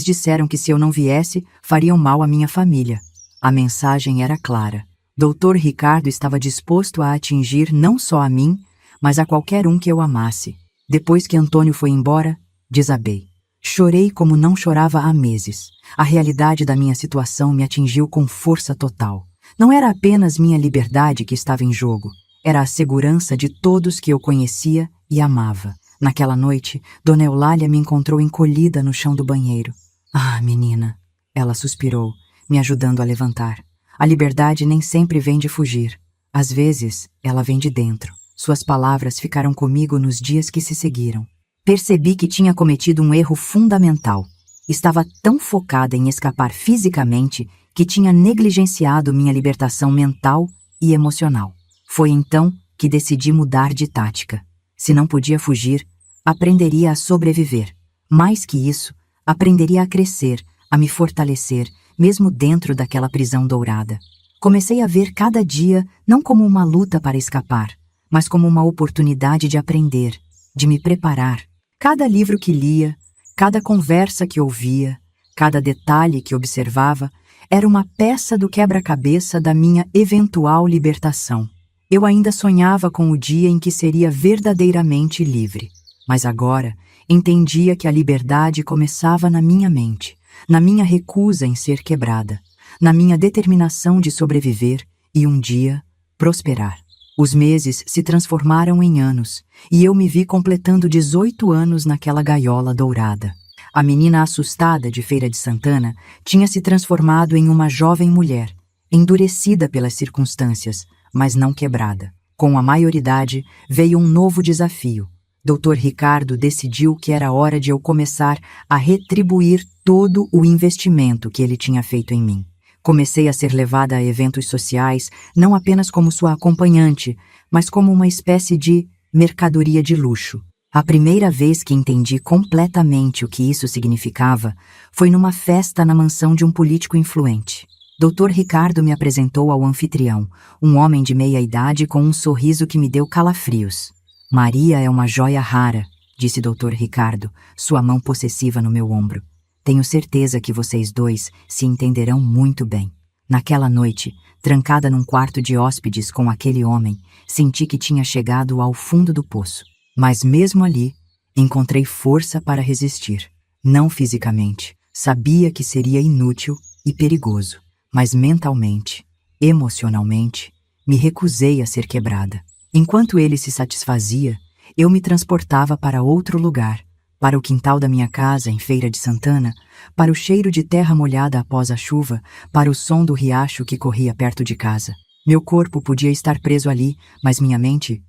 disseram que se eu não viesse, fariam mal à minha família. A mensagem era clara. Dr. Ricardo estava disposto a atingir não só a mim, mas a qualquer um que eu amasse. Depois que Antônio foi embora, desabei. Chorei como não chorava há meses. A realidade da minha situação me atingiu com força total. Não era apenas minha liberdade que estava em jogo. Era a segurança de todos que eu conhecia e amava. Naquela noite, Dona Eulália me encontrou encolhida no chão do banheiro. Ah, menina, ela suspirou, me ajudando a levantar. A liberdade nem sempre vem de fugir. Às vezes, ela vem de dentro. Suas palavras ficaram comigo nos dias que se seguiram. Percebi que tinha cometido um erro fundamental. Estava tão focada em escapar fisicamente que tinha negligenciado minha libertação mental e emocional. Foi então que decidi mudar de tática. Se não podia fugir, aprenderia a sobreviver. Mais que isso, aprenderia a crescer, a me fortalecer, mesmo dentro daquela prisão dourada. Comecei a ver cada dia não como uma luta para escapar, mas como uma oportunidade de aprender, de me preparar. Cada livro que lia, cada conversa que ouvia, cada detalhe que observava, era uma peça do quebra-cabeça da minha eventual libertação. Eu ainda sonhava com o dia em que seria verdadeiramente livre, mas agora entendia que a liberdade começava na minha mente, na minha recusa em ser quebrada, na minha determinação de sobreviver e um dia prosperar. Os meses se transformaram em anos, e eu me vi completando 18 anos naquela gaiola dourada. A menina assustada de Feira de Santana tinha se transformado em uma jovem mulher, endurecida pelas circunstâncias, mas não quebrada. Com a maioridade, veio um novo desafio. Dr. Ricardo decidiu que era hora de eu começar a retribuir todo o investimento que ele tinha feito em mim. Comecei a ser levada a eventos sociais, não apenas como sua acompanhante, mas como uma espécie de mercadoria de luxo. A primeira vez que entendi completamente o que isso significava foi numa festa na mansão de um político influente. Dr. Ricardo me apresentou ao anfitrião, um homem de meia idade com um sorriso que me deu calafrios. Maria é uma joia rara, disse Dr. Ricardo, sua mão possessiva no meu ombro. Tenho certeza que vocês dois se entenderão muito bem. Naquela noite, trancada num quarto de hóspedes com aquele homem, senti que tinha chegado ao fundo do poço. Mas mesmo ali, encontrei força para resistir. Não fisicamente. Sabia que seria inútil e perigoso. Mas mentalmente, emocionalmente, me recusei a ser quebrada. Enquanto ele se satisfazia, eu me transportava para outro lugar, para o quintal da minha casa em Feira de Santana, para o cheiro de terra molhada após a chuva, para o som do riacho que corria perto de casa. Meu corpo podia estar preso ali, mas minha mente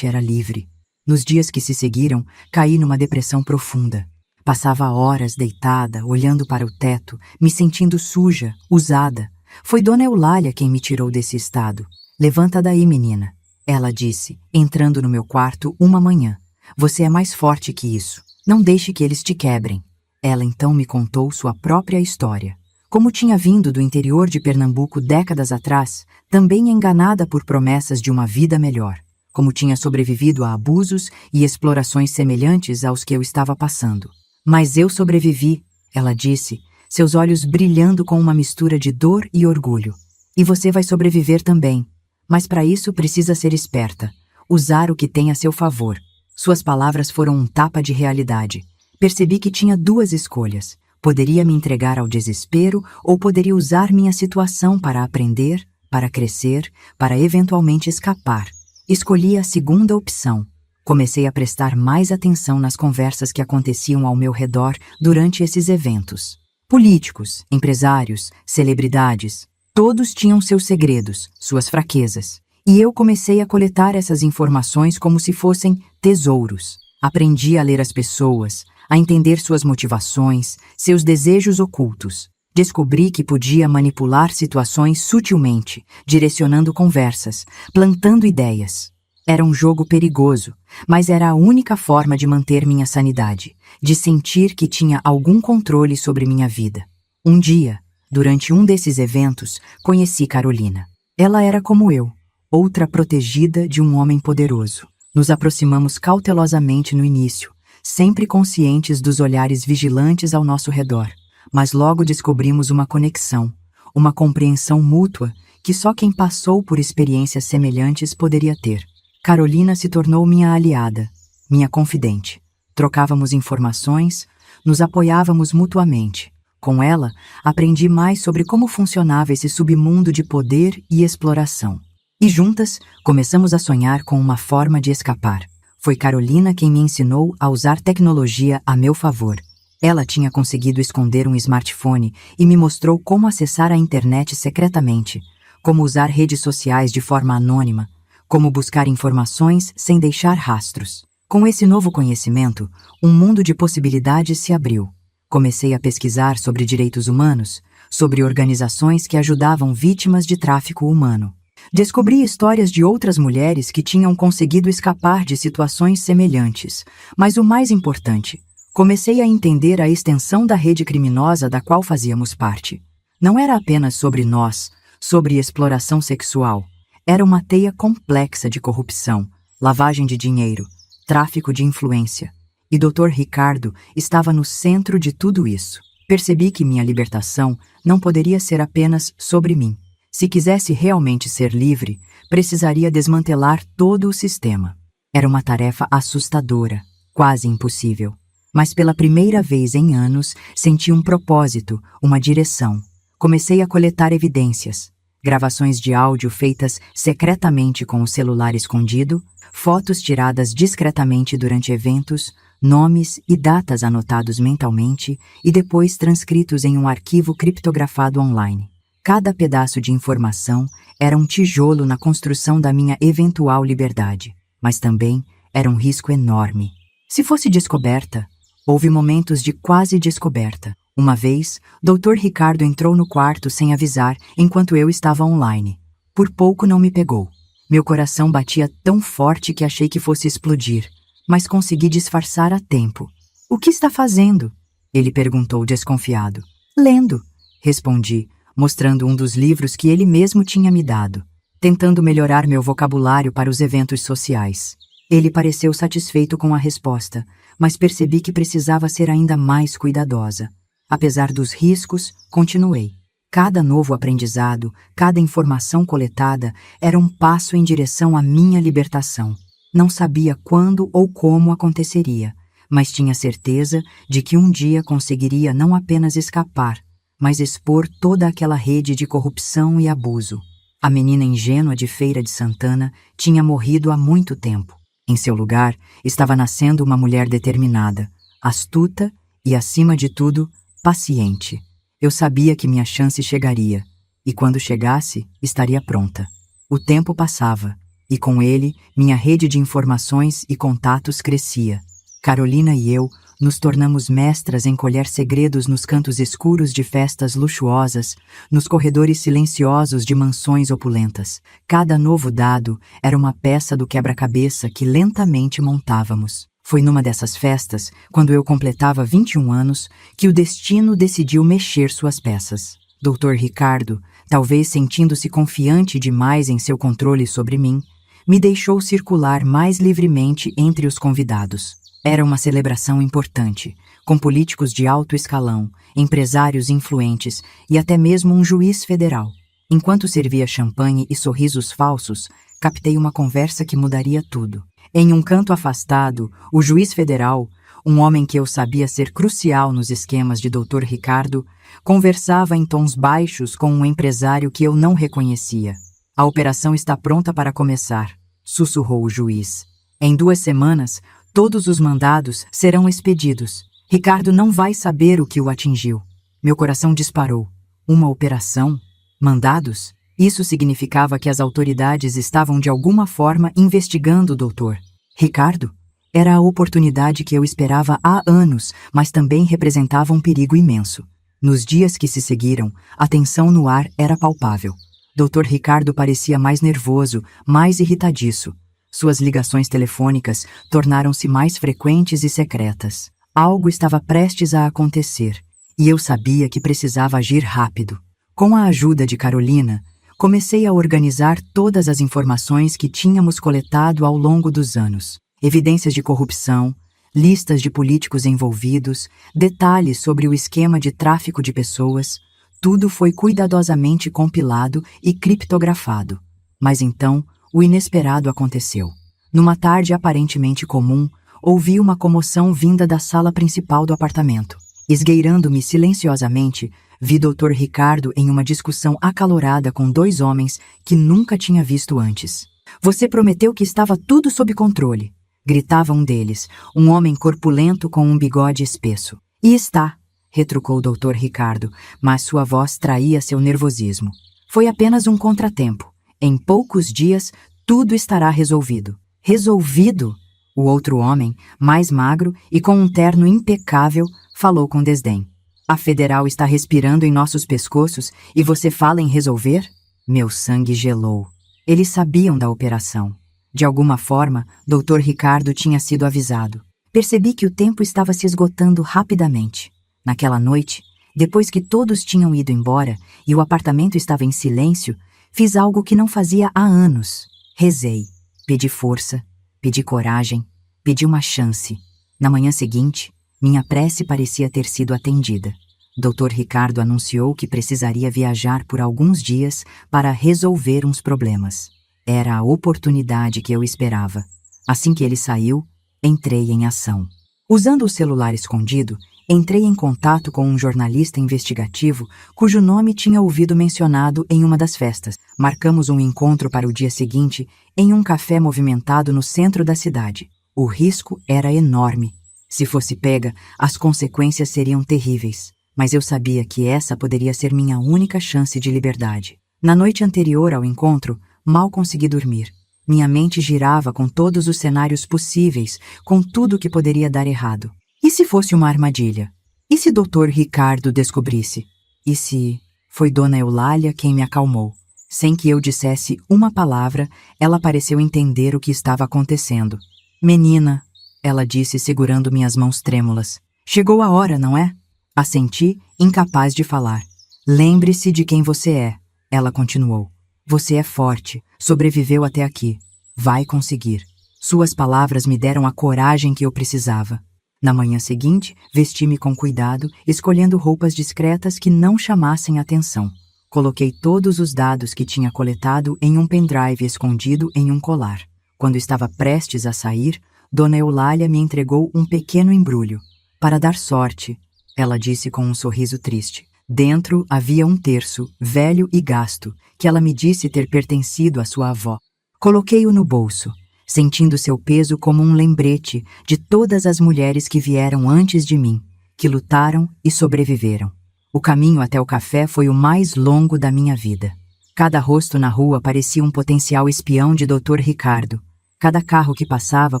era livre. Nos dias que se seguiram, caí numa depressão profunda. Passava horas deitada, olhando para o teto, me sentindo suja, usada. Foi Dona Eulália quem me tirou desse estado. Levanta daí, menina, ela disse, entrando no meu quarto uma manhã. Você é mais forte que isso. Não deixe que eles te quebrem. Ela então me contou sua própria história. Como tinha vindo do interior de Pernambuco décadas atrás, também enganada por promessas de uma vida melhor. Como tinha sobrevivido a abusos e explorações semelhantes aos que eu estava passando. Mas eu sobrevivi, ela disse, seus olhos brilhando com uma mistura de dor e orgulho. E você vai sobreviver também. Mas para isso precisa ser esperta, usar o que tem a seu favor. Suas palavras foram um tapa de realidade. Percebi que tinha duas escolhas. Poderia me entregar ao desespero ou poderia usar minha situação para aprender, para crescer, para eventualmente escapar. Escolhi a segunda opção. Comecei a prestar mais atenção nas conversas que aconteciam ao meu redor durante esses eventos. Políticos, empresários, celebridades, todos tinham seus segredos, suas fraquezas. E eu comecei a coletar essas informações como se fossem tesouros. Aprendi a ler as pessoas, a entender suas motivações, seus desejos ocultos. Descobri que podia manipular situações sutilmente, direcionando conversas, plantando ideias. Era um jogo perigoso, mas era a única forma de manter minha sanidade, de sentir que tinha algum controle sobre minha vida. Um dia, durante um desses eventos, conheci Carolina. Ela era como eu, outra protegida de um homem poderoso. Nos aproximamos cautelosamente no início, sempre conscientes dos olhares vigilantes ao nosso redor. Mas logo descobrimos uma conexão, uma compreensão mútua que só quem passou por experiências semelhantes poderia ter. Carolina se tornou minha aliada, minha confidente. Trocávamos informações, nos apoiávamos mutuamente. Com ela, aprendi mais sobre como funcionava esse submundo de poder e exploração. E juntas, começamos a sonhar com uma forma de escapar. Foi Carolina quem me ensinou a usar tecnologia a meu favor. Ela tinha conseguido esconder um smartphone e me mostrou como acessar a internet secretamente, como usar redes sociais de forma anônima, como buscar informações sem deixar rastros. Com esse novo conhecimento, um mundo de possibilidades se abriu. Comecei a pesquisar sobre direitos humanos, sobre organizações que ajudavam vítimas de tráfico humano. Descobri histórias de outras mulheres que tinham conseguido escapar de situações semelhantes, mas o mais importante, comecei a entender a extensão da rede criminosa da qual fazíamos parte. Não era apenas sobre nós, sobre exploração sexual. Era uma teia complexa de corrupção, lavagem de dinheiro, tráfico de influência. E Dr. Ricardo estava no centro de tudo isso. Percebi que minha libertação não poderia ser apenas sobre mim. Se quisesse realmente ser livre, precisaria desmantelar todo o sistema. Era uma tarefa assustadora, quase impossível. Mas pela primeira vez em anos, senti um propósito, uma direção. Comecei a coletar evidências. gravações de áudio feitas secretamente com o celular escondido, fotos tiradas discretamente durante eventos, nomes e datas anotados mentalmente e depois transcritos em um arquivo criptografado online. Cada pedaço de informação era um tijolo na construção da minha eventual liberdade, mas também era um risco enorme. Se fosse descoberta, houve momentos de quase descoberta. Uma vez, Dr. Ricardo entrou no quarto sem avisar enquanto eu estava online. Por pouco não me pegou. Meu coração batia tão forte que achei que fosse explodir, mas consegui disfarçar a tempo. "O que está fazendo?" Ele perguntou desconfiado. "Lendo", respondi, mostrando um dos livros que ele mesmo tinha me dado, tentando melhorar meu vocabulário para os eventos sociais. Ele pareceu satisfeito com a resposta, mas percebi que precisava ser ainda mais cuidadosa. Apesar dos riscos, continuei. Cada novo aprendizado, cada informação coletada era um passo em direção à minha libertação. Não sabia quando ou como aconteceria, mas tinha certeza de que um dia conseguiria não apenas escapar, mas expor toda aquela rede de corrupção e abuso. A menina ingênua de Feira de Santana tinha morrido há muito tempo. Em seu lugar, estava nascendo uma mulher determinada, astuta e, acima de tudo, paciente. Eu sabia que minha chance chegaria, e quando chegasse, estaria pronta. O tempo passava, e com ele, minha rede de informações e contatos crescia. Carolina e eu nos tornamos mestras em colher segredos nos cantos escuros de festas luxuosas, nos corredores silenciosos de mansões opulentas. Cada novo dado era uma peça do quebra-cabeça que lentamente montávamos. Foi numa dessas festas, quando eu completava 21 anos, que o destino decidiu mexer suas peças. Dr. Ricardo, talvez sentindo-se confiante demais em seu controle sobre mim, me deixou circular mais livremente entre os convidados. Era uma celebração importante, com políticos de alto escalão, empresários influentes e até mesmo um juiz federal. Enquanto servia champanhe e sorrisos falsos, captei uma conversa que mudaria tudo. Em um canto afastado, o juiz federal, um homem que eu sabia ser crucial nos esquemas de Dr. Ricardo, conversava em tons baixos com um empresário que eu não reconhecia. "A operação está pronta para começar", sussurrou o juiz. "Em 2 semanas, todos os mandados serão expedidos. Ricardo não vai saber o que o atingiu." Meu coração disparou. Uma operação? Mandados? Isso significava que as autoridades estavam de alguma forma investigando o doutor. Ricardo? Era a oportunidade que eu esperava há anos, mas também representava um perigo imenso. Nos dias que se seguiram, a tensão no ar era palpável. Dr. Ricardo parecia mais nervoso, mais irritadiço. Suas ligações telefônicas tornaram-se mais frequentes e secretas. Algo estava prestes a acontecer, e eu sabia que precisava agir rápido. Com a ajuda de Carolina, comecei a organizar todas as informações que tínhamos coletado ao longo dos anos. Evidências de corrupção, listas de políticos envolvidos, detalhes sobre o esquema de tráfico de pessoas, tudo foi cuidadosamente compilado e criptografado. Mas então, o inesperado aconteceu. Numa tarde aparentemente comum, ouvi uma comoção vinda da sala principal do apartamento. Esgueirando-me silenciosamente, vi Dr. Ricardo em uma discussão acalorada com 2 homens que nunca tinha visto antes. "Você prometeu que estava tudo sob controle", gritava um deles, um homem corpulento com um bigode espesso. "E está", retrucou Dr. Ricardo, mas sua voz traía seu nervosismo. "Foi apenas um contratempo. Em poucos dias, tudo estará resolvido." "Resolvido?" O outro homem, mais magro e com um terno impecável, falou com desdém. "A federal está respirando em nossos pescoços e você fala em resolver?" Meu sangue gelou. Eles sabiam da operação. De alguma forma, Dr. Ricardo tinha sido avisado. Percebi que o tempo estava se esgotando rapidamente. Naquela noite, depois que todos tinham ido embora e o apartamento estava em silêncio, fiz algo que não fazia há anos. Rezei, pedi força, pedi coragem, pedi uma chance. Na manhã seguinte, minha prece parecia ter sido atendida. Dr. Ricardo anunciou que precisaria viajar por alguns dias para resolver uns problemas. Era a oportunidade que eu esperava. Assim que ele saiu, entrei em ação. Usando o celular escondido, Entrei em contato com um jornalista investigativo cujo nome tinha ouvido mencionado em uma das festas. Marcamos um encontro para o dia seguinte em um café movimentado no centro da cidade. O risco era enorme. Se fosse pega, as consequências seriam terríveis. Mas eu sabia que essa poderia ser minha única chance de liberdade. Na noite anterior ao encontro, mal consegui dormir. Minha mente girava com todos os cenários possíveis, com tudo que poderia dar errado. E se fosse uma armadilha? E se Dr. Ricardo descobrisse? E se... Foi Dona Eulália quem me acalmou. Sem que eu dissesse uma palavra, ela pareceu entender o que estava acontecendo. Menina, ela disse segurando minhas mãos trêmulas. Chegou a hora, não é? Assenti, incapaz de falar. Lembre-se de quem você é, ela continuou. Você é forte, sobreviveu até aqui. Vai conseguir. Suas palavras me deram a coragem que eu precisava. Na manhã seguinte, vesti-me com cuidado, escolhendo roupas discretas que não chamassem atenção. Coloquei todos os dados que tinha coletado em um pendrive escondido em um colar. Quando estava prestes a sair, Dona Eulália me entregou um pequeno embrulho. Para dar sorte, ela disse com um sorriso triste. Dentro havia um terço, velho e gasto, que ela me disse ter pertencido à sua avó. Coloquei-o no bolso, sentindo seu peso como um lembrete de todas as mulheres que vieram antes de mim, que lutaram e sobreviveram. O caminho até o café foi o mais longo da minha vida. Cada rosto na rua parecia um potencial espião de Dr. Ricardo. Cada carro que passava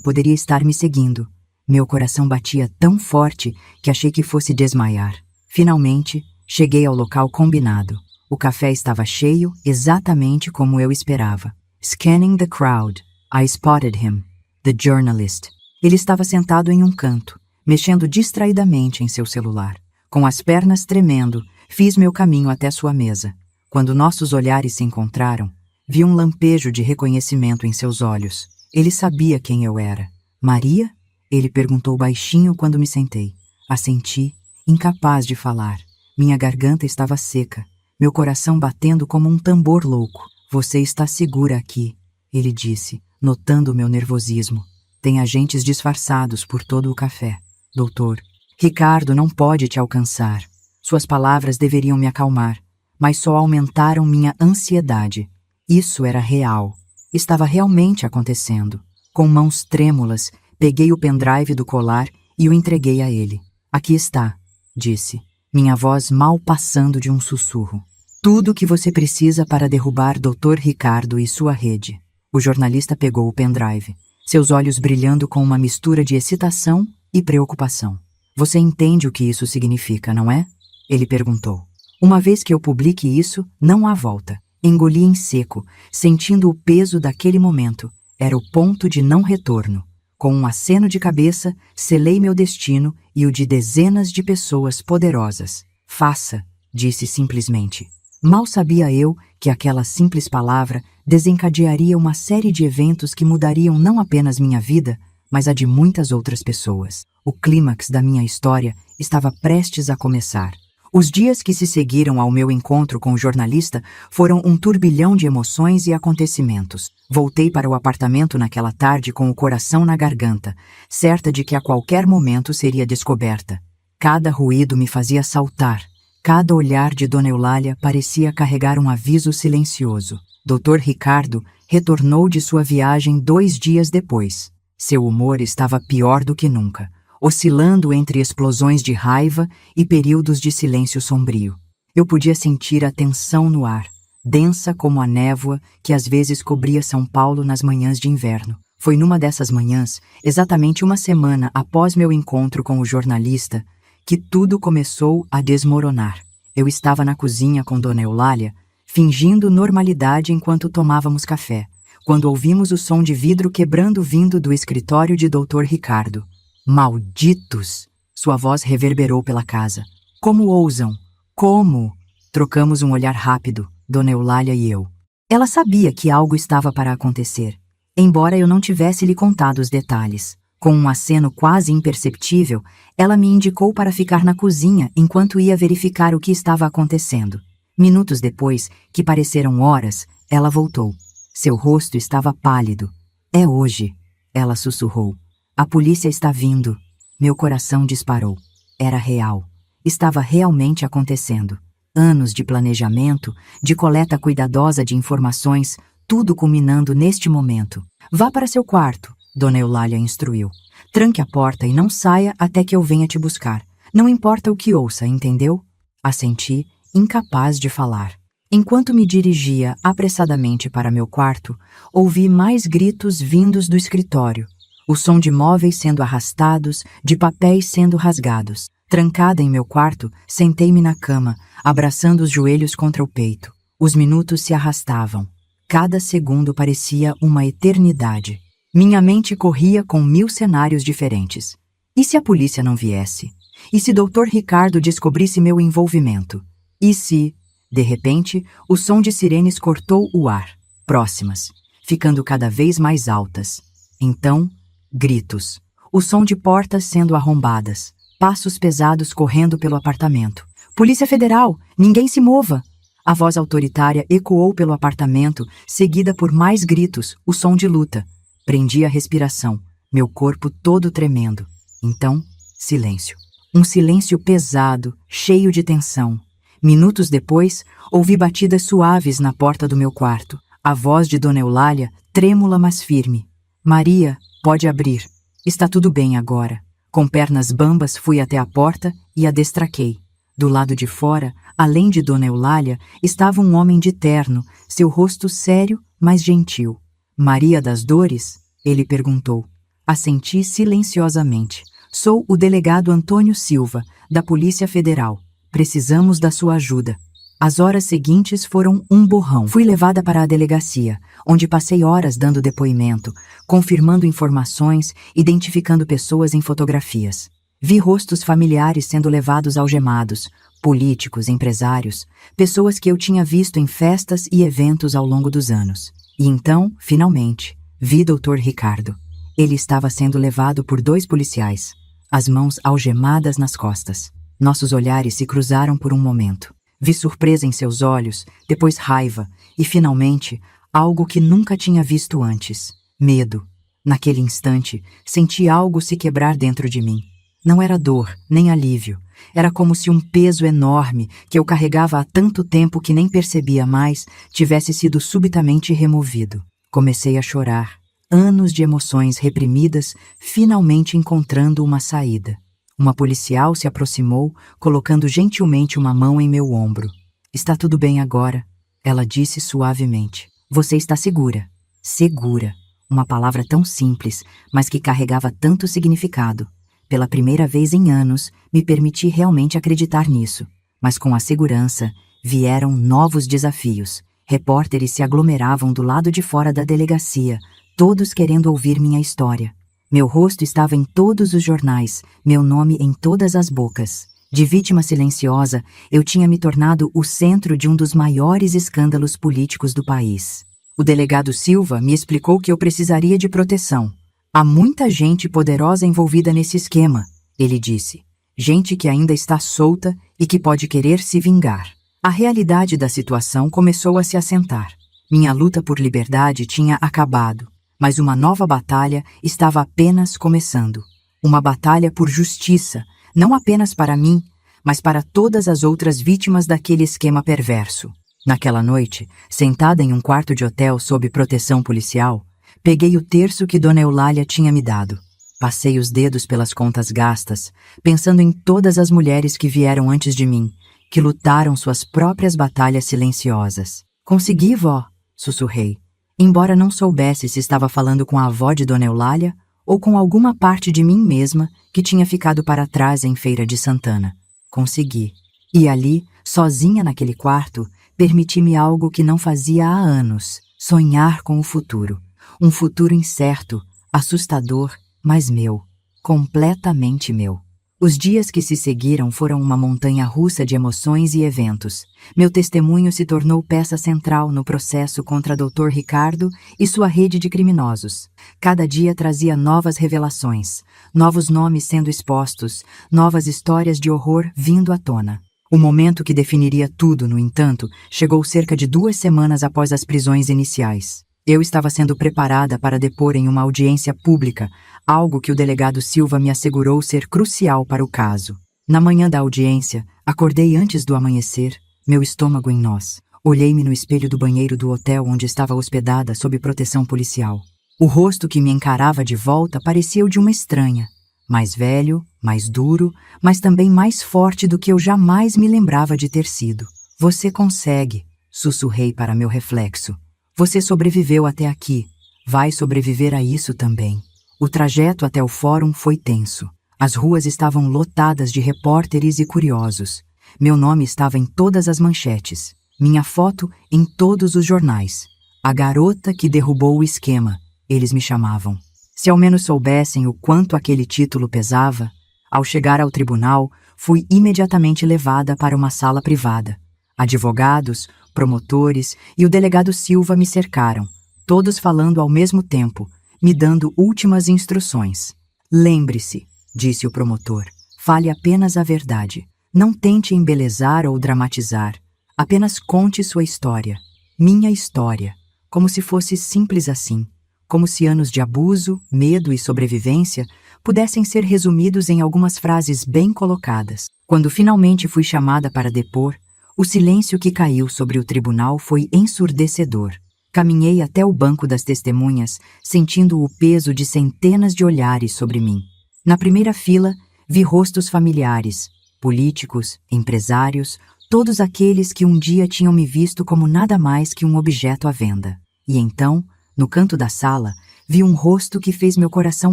poderia estar me seguindo. Meu coração batia tão forte que achei que fosse desmaiar. Finalmente, cheguei ao local combinado. O café estava cheio, exatamente como eu esperava. Scanning the crowd, I spotted him, the journalist. Ele estava sentado em um canto, mexendo distraidamente em seu celular. Com as pernas tremendo, fiz meu caminho até sua mesa. Quando nossos olhares se encontraram, vi um lampejo de reconhecimento em seus olhos. Ele sabia quem eu era. Maria? Ele perguntou baixinho quando me sentei. Assenti, incapaz de falar. Minha garganta estava seca, meu coração batendo como um tambor louco. Você está segura aqui, ele disse, notando meu nervosismo. Tem agentes disfarçados por todo o café. Doutor, Ricardo não pode te alcançar. Suas palavras deveriam me acalmar, mas só aumentaram minha ansiedade. Isso era real. Estava realmente acontecendo. Com mãos trêmulas, peguei o pendrive do colar e o entreguei a ele. Aqui está, disse, minha voz mal passando de um sussurro. Tudo o que você precisa para derrubar Dr. Ricardo e sua rede. O jornalista pegou o pendrive, seus olhos brilhando com uma mistura de excitação e preocupação. Você entende o que isso significa, não é? Ele perguntou. Uma vez que eu publique isso, não há volta. Engoli em seco, sentindo o peso daquele momento. Era o ponto de não retorno. Com um aceno de cabeça, selei meu destino e o de dezenas de pessoas poderosas. Faça, disse simplesmente. Mal sabia eu que aquela simples palavra desencadearia uma série de eventos que mudariam não apenas minha vida, mas a de muitas outras pessoas. O clímax da minha história estava prestes a começar. Os dias que se seguiram ao meu encontro com o jornalista foram um turbilhão de emoções e acontecimentos. Voltei para o apartamento naquela tarde com o coração na garganta, certa de que a qualquer momento seria descoberta. Cada ruído me fazia saltar. Cada olhar de Dona Eulália parecia carregar um aviso silencioso. Dr. Ricardo retornou de sua viagem 2 dias depois. Seu humor estava pior do que nunca, oscilando entre explosões de raiva e períodos de silêncio sombrio. Eu podia sentir a tensão no ar, densa como a névoa que às vezes cobria São Paulo nas manhãs de inverno. Foi numa dessas manhãs, exatamente uma semana após meu encontro com o jornalista, que tudo começou a desmoronar. Eu estava na cozinha com Dona Eulália, fingindo normalidade enquanto tomávamos café, quando ouvimos o som de vidro quebrando vindo do escritório de Dr. Ricardo. Malditos! Sua voz reverberou pela casa. Como ousam? Como? Trocamos um olhar rápido, Dona Eulália e eu. Ela sabia que algo estava para acontecer, embora eu não tivesse lhe contado os detalhes. Com um aceno quase imperceptível, ela me indicou para ficar na cozinha enquanto ia verificar o que estava acontecendo. Minutos depois, que pareceram horas, ela voltou. Seu rosto estava pálido. É hoje, ela sussurrou. A polícia está vindo. Meu coração disparou. Era real. Estava realmente acontecendo. Anos de planejamento, de coleta cuidadosa de informações, tudo culminando neste momento. Vá para seu quarto, Dona Eulália instruiu. Tranque a porta e não saia até que eu venha te buscar. Não importa o que ouça, entendeu? Assenti, incapaz de falar. Enquanto me dirigia apressadamente para meu quarto, ouvi mais gritos vindos do escritório. O som de móveis sendo arrastados, de papéis sendo rasgados. Trancada em meu quarto, sentei-me na cama, abraçando os joelhos contra o peito. Os minutos se arrastavam. Cada segundo parecia uma eternidade. Minha mente corria com 1000 cenários diferentes. E se a polícia não viesse? E se Dr. Ricardo descobrisse meu envolvimento? E se... De repente, o som de sirenes cortou o ar. Próximas, ficando cada vez mais altas. Então, gritos. O som de portas sendo arrombadas. Passos pesados correndo pelo apartamento. Polícia Federal! Ninguém se mova! A voz autoritária ecoou pelo apartamento, seguida por mais gritos, o som de luta. Prendi a respiração, meu corpo todo tremendo. Então, silêncio. Um silêncio pesado, cheio de tensão. Minutos depois, ouvi batidas suaves na porta do meu quarto. A voz de Dona Eulália, trêmula mas firme. Maria, pode abrir. Está tudo bem agora. Com pernas bambas fui até a porta e a destraquei. Do lado de fora, além de Dona Eulália, estava um homem de terno, seu rosto sério, mas gentil. Maria das Dores? Ele perguntou. Assenti silenciosamente. Sou o delegado Antônio Silva, da Polícia Federal. Precisamos da sua ajuda. As horas seguintes foram um borrão. Fui levada para a delegacia, onde passei horas dando depoimento, confirmando informações, identificando pessoas em fotografias. Vi rostos familiares sendo levados algemados, políticos, empresários, pessoas que eu tinha visto em festas e eventos ao longo dos anos. E então, finalmente, vi Dr. Ricardo. Ele estava sendo levado por 2 policiais, as mãos algemadas nas costas. Nossos olhares se cruzaram por um momento. Vi surpresa em seus olhos, depois raiva e, finalmente, algo que nunca tinha visto antes. Medo. Naquele instante, senti algo se quebrar dentro de mim. Não era dor, nem alívio. Era como se um peso enorme, que eu carregava há tanto tempo que nem percebia mais, tivesse sido subitamente removido. Comecei a chorar. Anos de emoções reprimidas, finalmente encontrando uma saída. Uma policial se aproximou, colocando gentilmente uma mão em meu ombro. Está tudo bem agora, ela disse suavemente. Você está segura. Segura. Uma palavra tão simples, mas que carregava tanto significado. Pela primeira vez em anos, me permiti realmente acreditar nisso. Mas com a segurança, vieram novos desafios. Repórteres se aglomeravam do lado de fora da delegacia, todos querendo ouvir minha história. Meu rosto estava em todos os jornais, meu nome em todas as bocas. De vítima silenciosa, eu tinha me tornado o centro de um dos maiores escândalos políticos do país. O delegado Silva me explicou que eu precisaria de proteção. Há muita gente poderosa envolvida nesse esquema, ele disse. Gente que ainda está solta e que pode querer se vingar. A realidade da situação começou a se assentar. Minha luta por liberdade tinha acabado. Mas uma nova batalha estava apenas começando. Uma batalha por justiça, não apenas para mim, mas para todas as outras vítimas daquele esquema perverso. Naquela noite, sentada em um quarto de hotel sob proteção policial, peguei o terço que Dona Eulália tinha me dado. Passei os dedos pelas contas gastas, pensando em todas as mulheres que vieram antes de mim, que lutaram suas próprias batalhas silenciosas. Consegui, vó, sussurrei. Embora não soubesse se estava falando com a avó de Dona Eulália ou com alguma parte de mim mesma que tinha ficado para trás em Feira de Santana. Consegui. E ali, sozinha naquele quarto, permiti-me algo que não fazia há anos, sonhar com o futuro. Um futuro incerto, assustador, mas meu. Completamente meu. Os dias que se seguiram foram uma montanha-russa de emoções e eventos. Meu testemunho se tornou peça central no processo contra Dr. Ricardo e sua rede de criminosos. Cada dia trazia novas revelações, novos nomes sendo expostos, novas histórias de horror vindo à tona. O momento que definiria tudo, no entanto, chegou cerca de 2 semanas após as prisões iniciais. Eu estava sendo preparada para depor em uma audiência pública, algo que o delegado Silva me assegurou ser crucial para o caso. Na manhã da audiência, acordei antes do amanhecer, meu estômago em nós. Olhei-me no espelho do banheiro do hotel onde estava hospedada sob proteção policial. O rosto que me encarava de volta parecia o de uma estranha. Mais velho, mais duro, mas também mais forte do que eu jamais me lembrava de ter sido. Você consegue, sussurrei para meu reflexo. Você sobreviveu até aqui. Vai sobreviver a isso também. O trajeto até o fórum foi tenso. As ruas estavam lotadas de repórteres e curiosos. Meu nome estava em todas as manchetes. Minha foto em todos os jornais. A garota que derrubou o esquema, eles me chamavam. Se ao menos soubessem o quanto aquele título pesava, ao chegar ao tribunal, fui imediatamente levada para uma sala privada. Advogados, promotores e o delegado Silva me cercaram, todos falando ao mesmo tempo, me dando últimas instruções. Lembre-se, disse o promotor, fale apenas a verdade. Não tente embelezar ou dramatizar. Apenas conte sua história. Minha história. Como se fosse simples assim. Como se anos de abuso, medo e sobrevivência pudessem ser resumidos em algumas frases bem colocadas. Quando finalmente fui chamada para depor, o silêncio que caiu sobre o tribunal foi ensurdecedor. Caminhei até o banco das testemunhas, sentindo o peso de centenas de olhares sobre mim. Na primeira fila, vi rostos familiares, políticos, empresários, todos aqueles que um dia tinham me visto como nada mais que um objeto à venda. E então, no canto da sala, vi um rosto que fez meu coração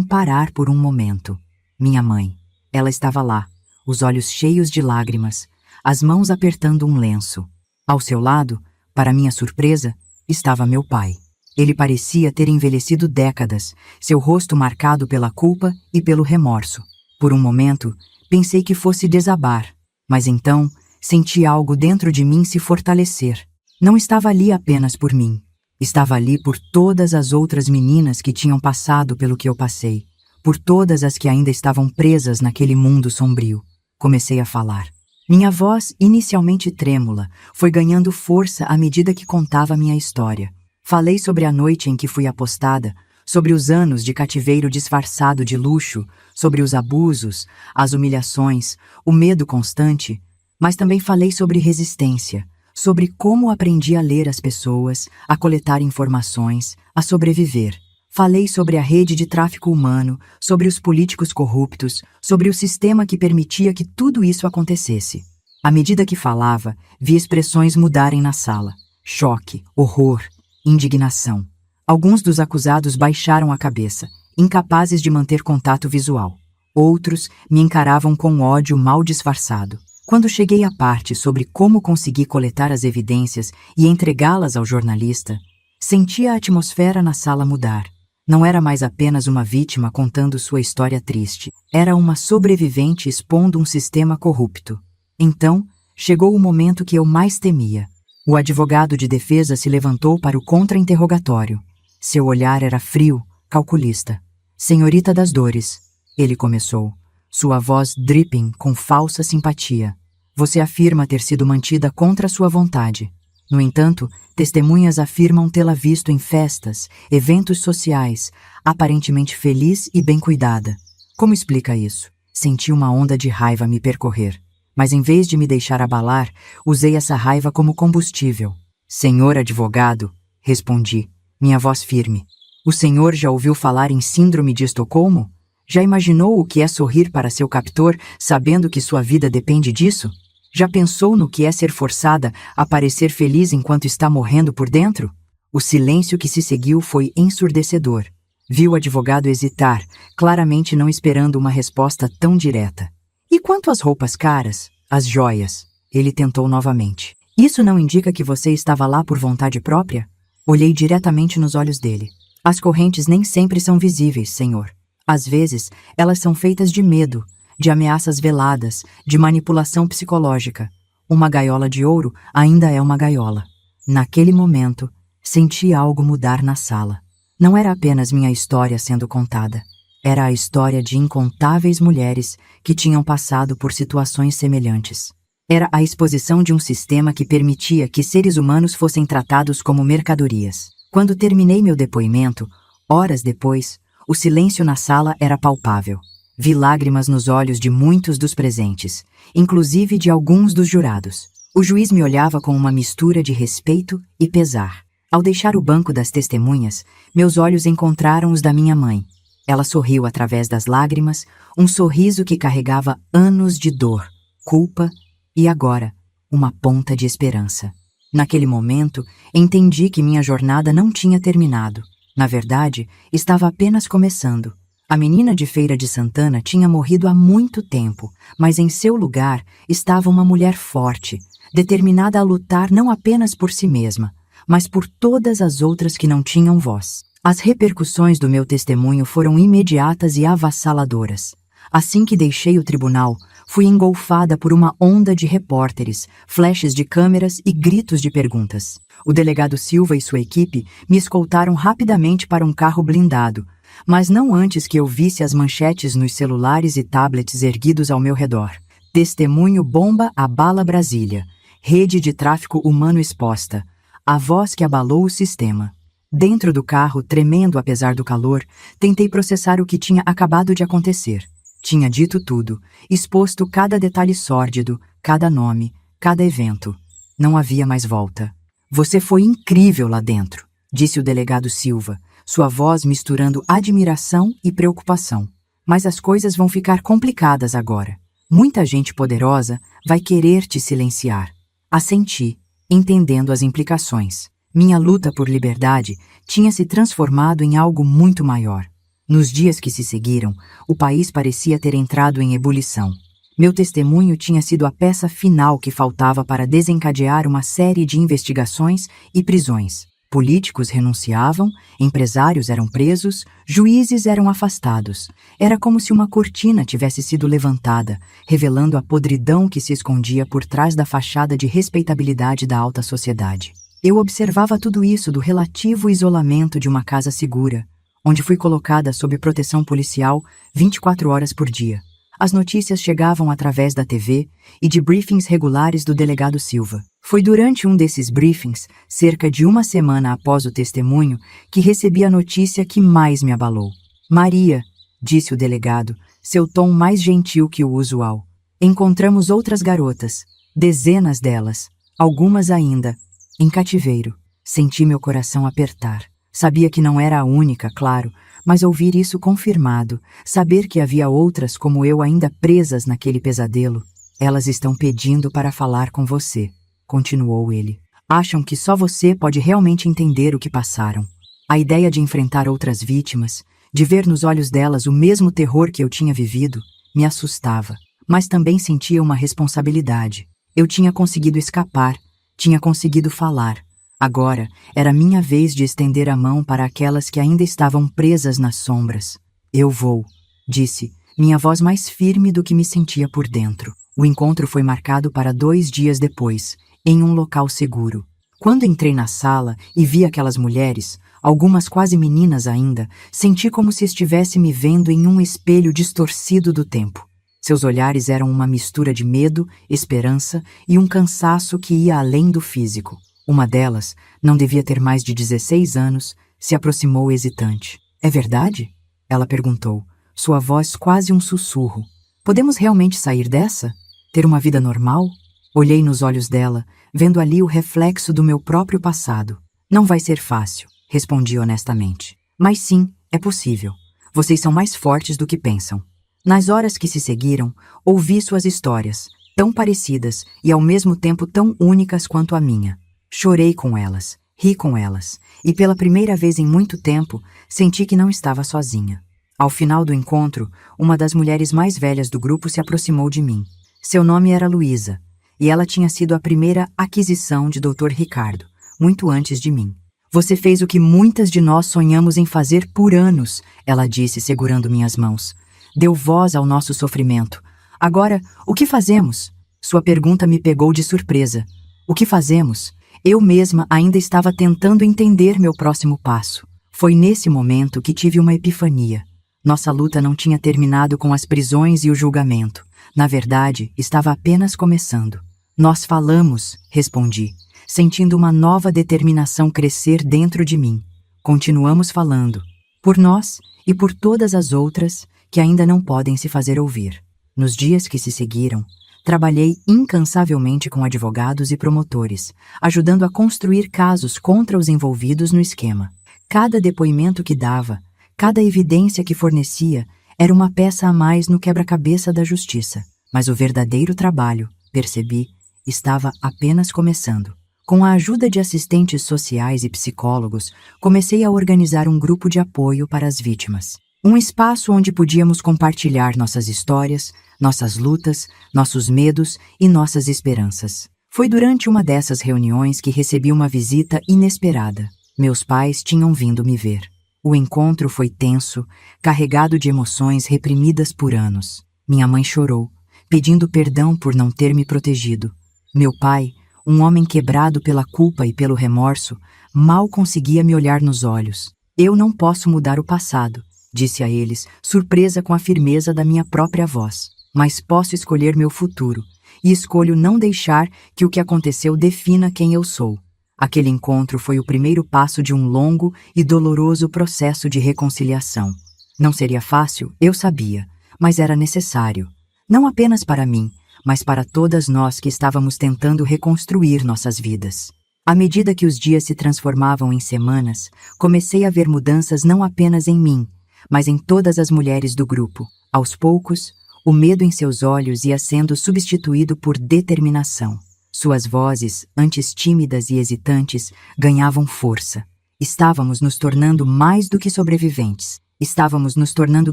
parar por um momento. Minha mãe. Ela estava lá, os olhos cheios de lágrimas, as mãos apertando um lenço. Ao seu lado, para minha surpresa, estava meu pai. Ele parecia ter envelhecido décadas, seu rosto marcado pela culpa e pelo remorso. Por um momento, pensei que fosse desabar, mas então senti algo dentro de mim se fortalecer. Não estava ali apenas por mim. Estava ali por todas as outras meninas que tinham passado pelo que eu passei, por todas as que ainda estavam presas naquele mundo sombrio. Comecei a falar. Minha voz, inicialmente trêmula, foi ganhando força à medida que contava minha história. Falei sobre a noite em que fui apostada, sobre os anos de cativeiro disfarçado de luxo, sobre os abusos, as humilhações, o medo constante, mas também falei sobre resistência, sobre como aprendi a ler as pessoas, a coletar informações, a sobreviver. Falei sobre a rede de tráfico humano, sobre os políticos corruptos, sobre o sistema que permitia que tudo isso acontecesse. À medida que falava, vi expressões mudarem na sala. Choque, horror, indignação. Alguns dos acusados baixaram a cabeça, incapazes de manter contato visual. Outros me encaravam com ódio mal disfarçado. Quando cheguei à parte sobre como consegui coletar as evidências e entregá-las ao jornalista, senti a atmosfera na sala mudar. Não era mais apenas uma vítima contando sua história triste. Era uma sobrevivente expondo um sistema corrupto. Então, chegou o momento que eu mais temia. O advogado de defesa se levantou para o contra-interrogatório. Seu olhar era frio, calculista. Senhorita das Dores, ele começou, sua voz dripping com falsa simpatia. Você afirma ter sido mantida contra sua vontade. No entanto, testemunhas afirmam tê-la visto em festas, eventos sociais, aparentemente feliz e bem cuidada. Como explica isso? Senti uma onda de raiva me percorrer. Mas em vez de me deixar abalar, usei essa raiva como combustível. Senhor advogado, respondi, minha voz firme. O senhor já ouviu falar em síndrome de Estocolmo? Já imaginou o que é sorrir para seu captor, sabendo que sua vida depende disso? Já pensou no que é ser forçada a parecer feliz enquanto está morrendo por dentro? O silêncio que se seguiu foi ensurdecedor. Vi o advogado hesitar, claramente não esperando uma resposta tão direta. E quanto às roupas caras, às joias? Ele tentou novamente. Isso não indica que você estava lá por vontade própria? Olhei diretamente nos olhos dele. As correntes nem sempre são visíveis, senhor. Às vezes, elas são feitas de medo, de ameaças veladas, de manipulação psicológica. Uma gaiola de ouro ainda é uma gaiola. Naquele momento, senti algo mudar na sala. Não era apenas minha história sendo contada. Era a história de incontáveis mulheres que tinham passado por situações semelhantes. Era a exposição de um sistema que permitia que seres humanos fossem tratados como mercadorias. Quando terminei meu depoimento, horas depois, o silêncio na sala era palpável. Vi lágrimas nos olhos de muitos dos presentes, inclusive de alguns dos jurados. O juiz me olhava com uma mistura de respeito e pesar. Ao deixar o banco das testemunhas, meus olhos encontraram os da minha mãe. Ela sorriu através das lágrimas, um sorriso que carregava anos de dor, culpa e agora, uma ponta de esperança. Naquele momento, entendi que minha jornada não tinha terminado. Na verdade, estava apenas começando. A menina de Feira de Santana tinha morrido há muito tempo, mas em seu lugar estava uma mulher forte, determinada a lutar não apenas por si mesma, mas por todas as outras que não tinham voz. As repercussões do meu testemunho foram imediatas e avassaladoras. Assim que deixei o tribunal, fui engolfada por uma onda de repórteres, flashes de câmeras e gritos de perguntas. O delegado Silva e sua equipe me escoltaram rapidamente para um carro blindado, mas não antes que eu visse as manchetes nos celulares e tablets erguidos ao meu redor. Testemunho bomba abala Brasília. Rede de tráfico humano exposta. A voz que abalou o sistema. Dentro do carro, tremendo apesar do calor, tentei processar o que tinha acabado de acontecer. Tinha dito tudo, exposto cada detalhe sórdido, cada nome, cada evento. Não havia mais volta. Você foi incrível lá dentro, disse o delegado Silva, sua voz misturando admiração e preocupação. Mas as coisas vão ficar complicadas agora. Muita gente poderosa vai querer te silenciar. Assenti, entendendo as implicações. Minha luta por liberdade tinha se transformado em algo muito maior. Nos dias que se seguiram, o país parecia ter entrado em ebulição. Meu testemunho tinha sido a peça final que faltava para desencadear uma série de investigações e prisões. Políticos renunciavam, empresários eram presos, juízes eram afastados. Era como se uma cortina tivesse sido levantada, revelando a podridão que se escondia por trás da fachada de respeitabilidade da alta sociedade. Eu observava tudo isso do relativo isolamento de uma casa segura, onde fui colocada sob proteção policial 24 horas por dia. As notícias chegavam através da TV e de briefings regulares do delegado Silva. Foi durante um desses briefings, cerca de uma semana após o testemunho, que recebi a notícia que mais me abalou. Maria, disse o delegado, seu tom mais gentil que o usual. Encontramos outras garotas, dezenas delas, algumas ainda, em cativeiro. Senti meu coração apertar. Sabia que não era a única, claro, mas ouvir isso confirmado, saber que havia outras como eu ainda presas naquele pesadelo. Elas estão pedindo para falar com você, continuou ele. Acham que só você pode realmente entender o que passaram. A ideia de enfrentar outras vítimas, de ver nos olhos delas o mesmo terror que eu tinha vivido, me assustava, mas também sentia uma responsabilidade. Eu tinha conseguido escapar, tinha conseguido falar. Agora era minha vez de estender a mão para aquelas que ainda estavam presas nas sombras. Eu vou, disse, minha voz mais firme do que me sentia por dentro. O encontro foi marcado para 2 dias depois, em um local seguro. Quando entrei na sala e vi aquelas mulheres, algumas quase meninas ainda, senti como se estivesse me vendo em um espelho distorcido do tempo. Seus olhares eram uma mistura de medo, esperança e um cansaço que ia além do físico. Uma delas, não devia ter mais de 16 anos, se aproximou hesitante. É verdade? Ela perguntou, sua voz quase um sussurro. Podemos realmente sair dessa? Ter uma vida normal? Olhei nos olhos dela, vendo ali o reflexo do meu próprio passado. Não vai ser fácil, respondi honestamente. Mas sim, é possível. Vocês são mais fortes do que pensam. Nas horas que se seguiram, ouvi suas histórias, tão parecidas e ao mesmo tempo tão únicas quanto a minha. Chorei com elas, ri com elas, e pela primeira vez em muito tempo, senti que não estava sozinha. Ao final do encontro, uma das mulheres mais velhas do grupo se aproximou de mim. Seu nome era Luísa, e ela tinha sido a primeira aquisição de Dr. Ricardo, muito antes de mim. Você fez o que muitas de nós sonhamos em fazer por anos, ela disse, segurando minhas mãos. Deu voz ao nosso sofrimento. Agora, o que fazemos? Sua pergunta me pegou de surpresa. O que fazemos? Eu mesma ainda estava tentando entender meu próximo passo. Foi nesse momento que tive uma epifania. Nossa luta não tinha terminado com as prisões e o julgamento. Na verdade, estava apenas começando. Nós falamos, respondi, sentindo uma nova determinação crescer dentro de mim. Continuamos falando. Por nós e por todas as outras que ainda não podem se fazer ouvir. Nos dias que se seguiram, trabalhei incansavelmente com advogados e promotores, ajudando a construir casos contra os envolvidos no esquema. Cada depoimento que dava, cada evidência que fornecia, era uma peça a mais no quebra-cabeça da justiça. Mas o verdadeiro trabalho, percebi, estava apenas começando. Com a ajuda de assistentes sociais e psicólogos, comecei a organizar um grupo de apoio para as vítimas. Um espaço onde podíamos compartilhar nossas histórias, nossas lutas, nossos medos e nossas esperanças. Foi durante uma dessas reuniões que recebi uma visita inesperada. Meus pais tinham vindo me ver. O encontro foi tenso, carregado de emoções reprimidas por anos. Minha mãe chorou, pedindo perdão por não ter me protegido. Meu pai, um homem quebrado pela culpa e pelo remorso, mal conseguia me olhar nos olhos. Eu não posso mudar o passado, disse a eles, surpresa com a firmeza da minha própria voz. Mas posso escolher meu futuro, e escolho não deixar que o que aconteceu defina quem eu sou. Aquele encontro foi o primeiro passo de um longo e doloroso processo de reconciliação. Não seria fácil, eu sabia, mas era necessário. Não apenas para mim, mas para todas nós que estávamos tentando reconstruir nossas vidas. À medida que os dias se transformavam em semanas, comecei a ver mudanças não apenas em mim, mas em todas as mulheres do grupo. Aos poucos, o medo em seus olhos ia sendo substituído por determinação. Suas vozes, antes tímidas e hesitantes, ganhavam força. Estávamos nos tornando mais do que sobreviventes. Estávamos nos tornando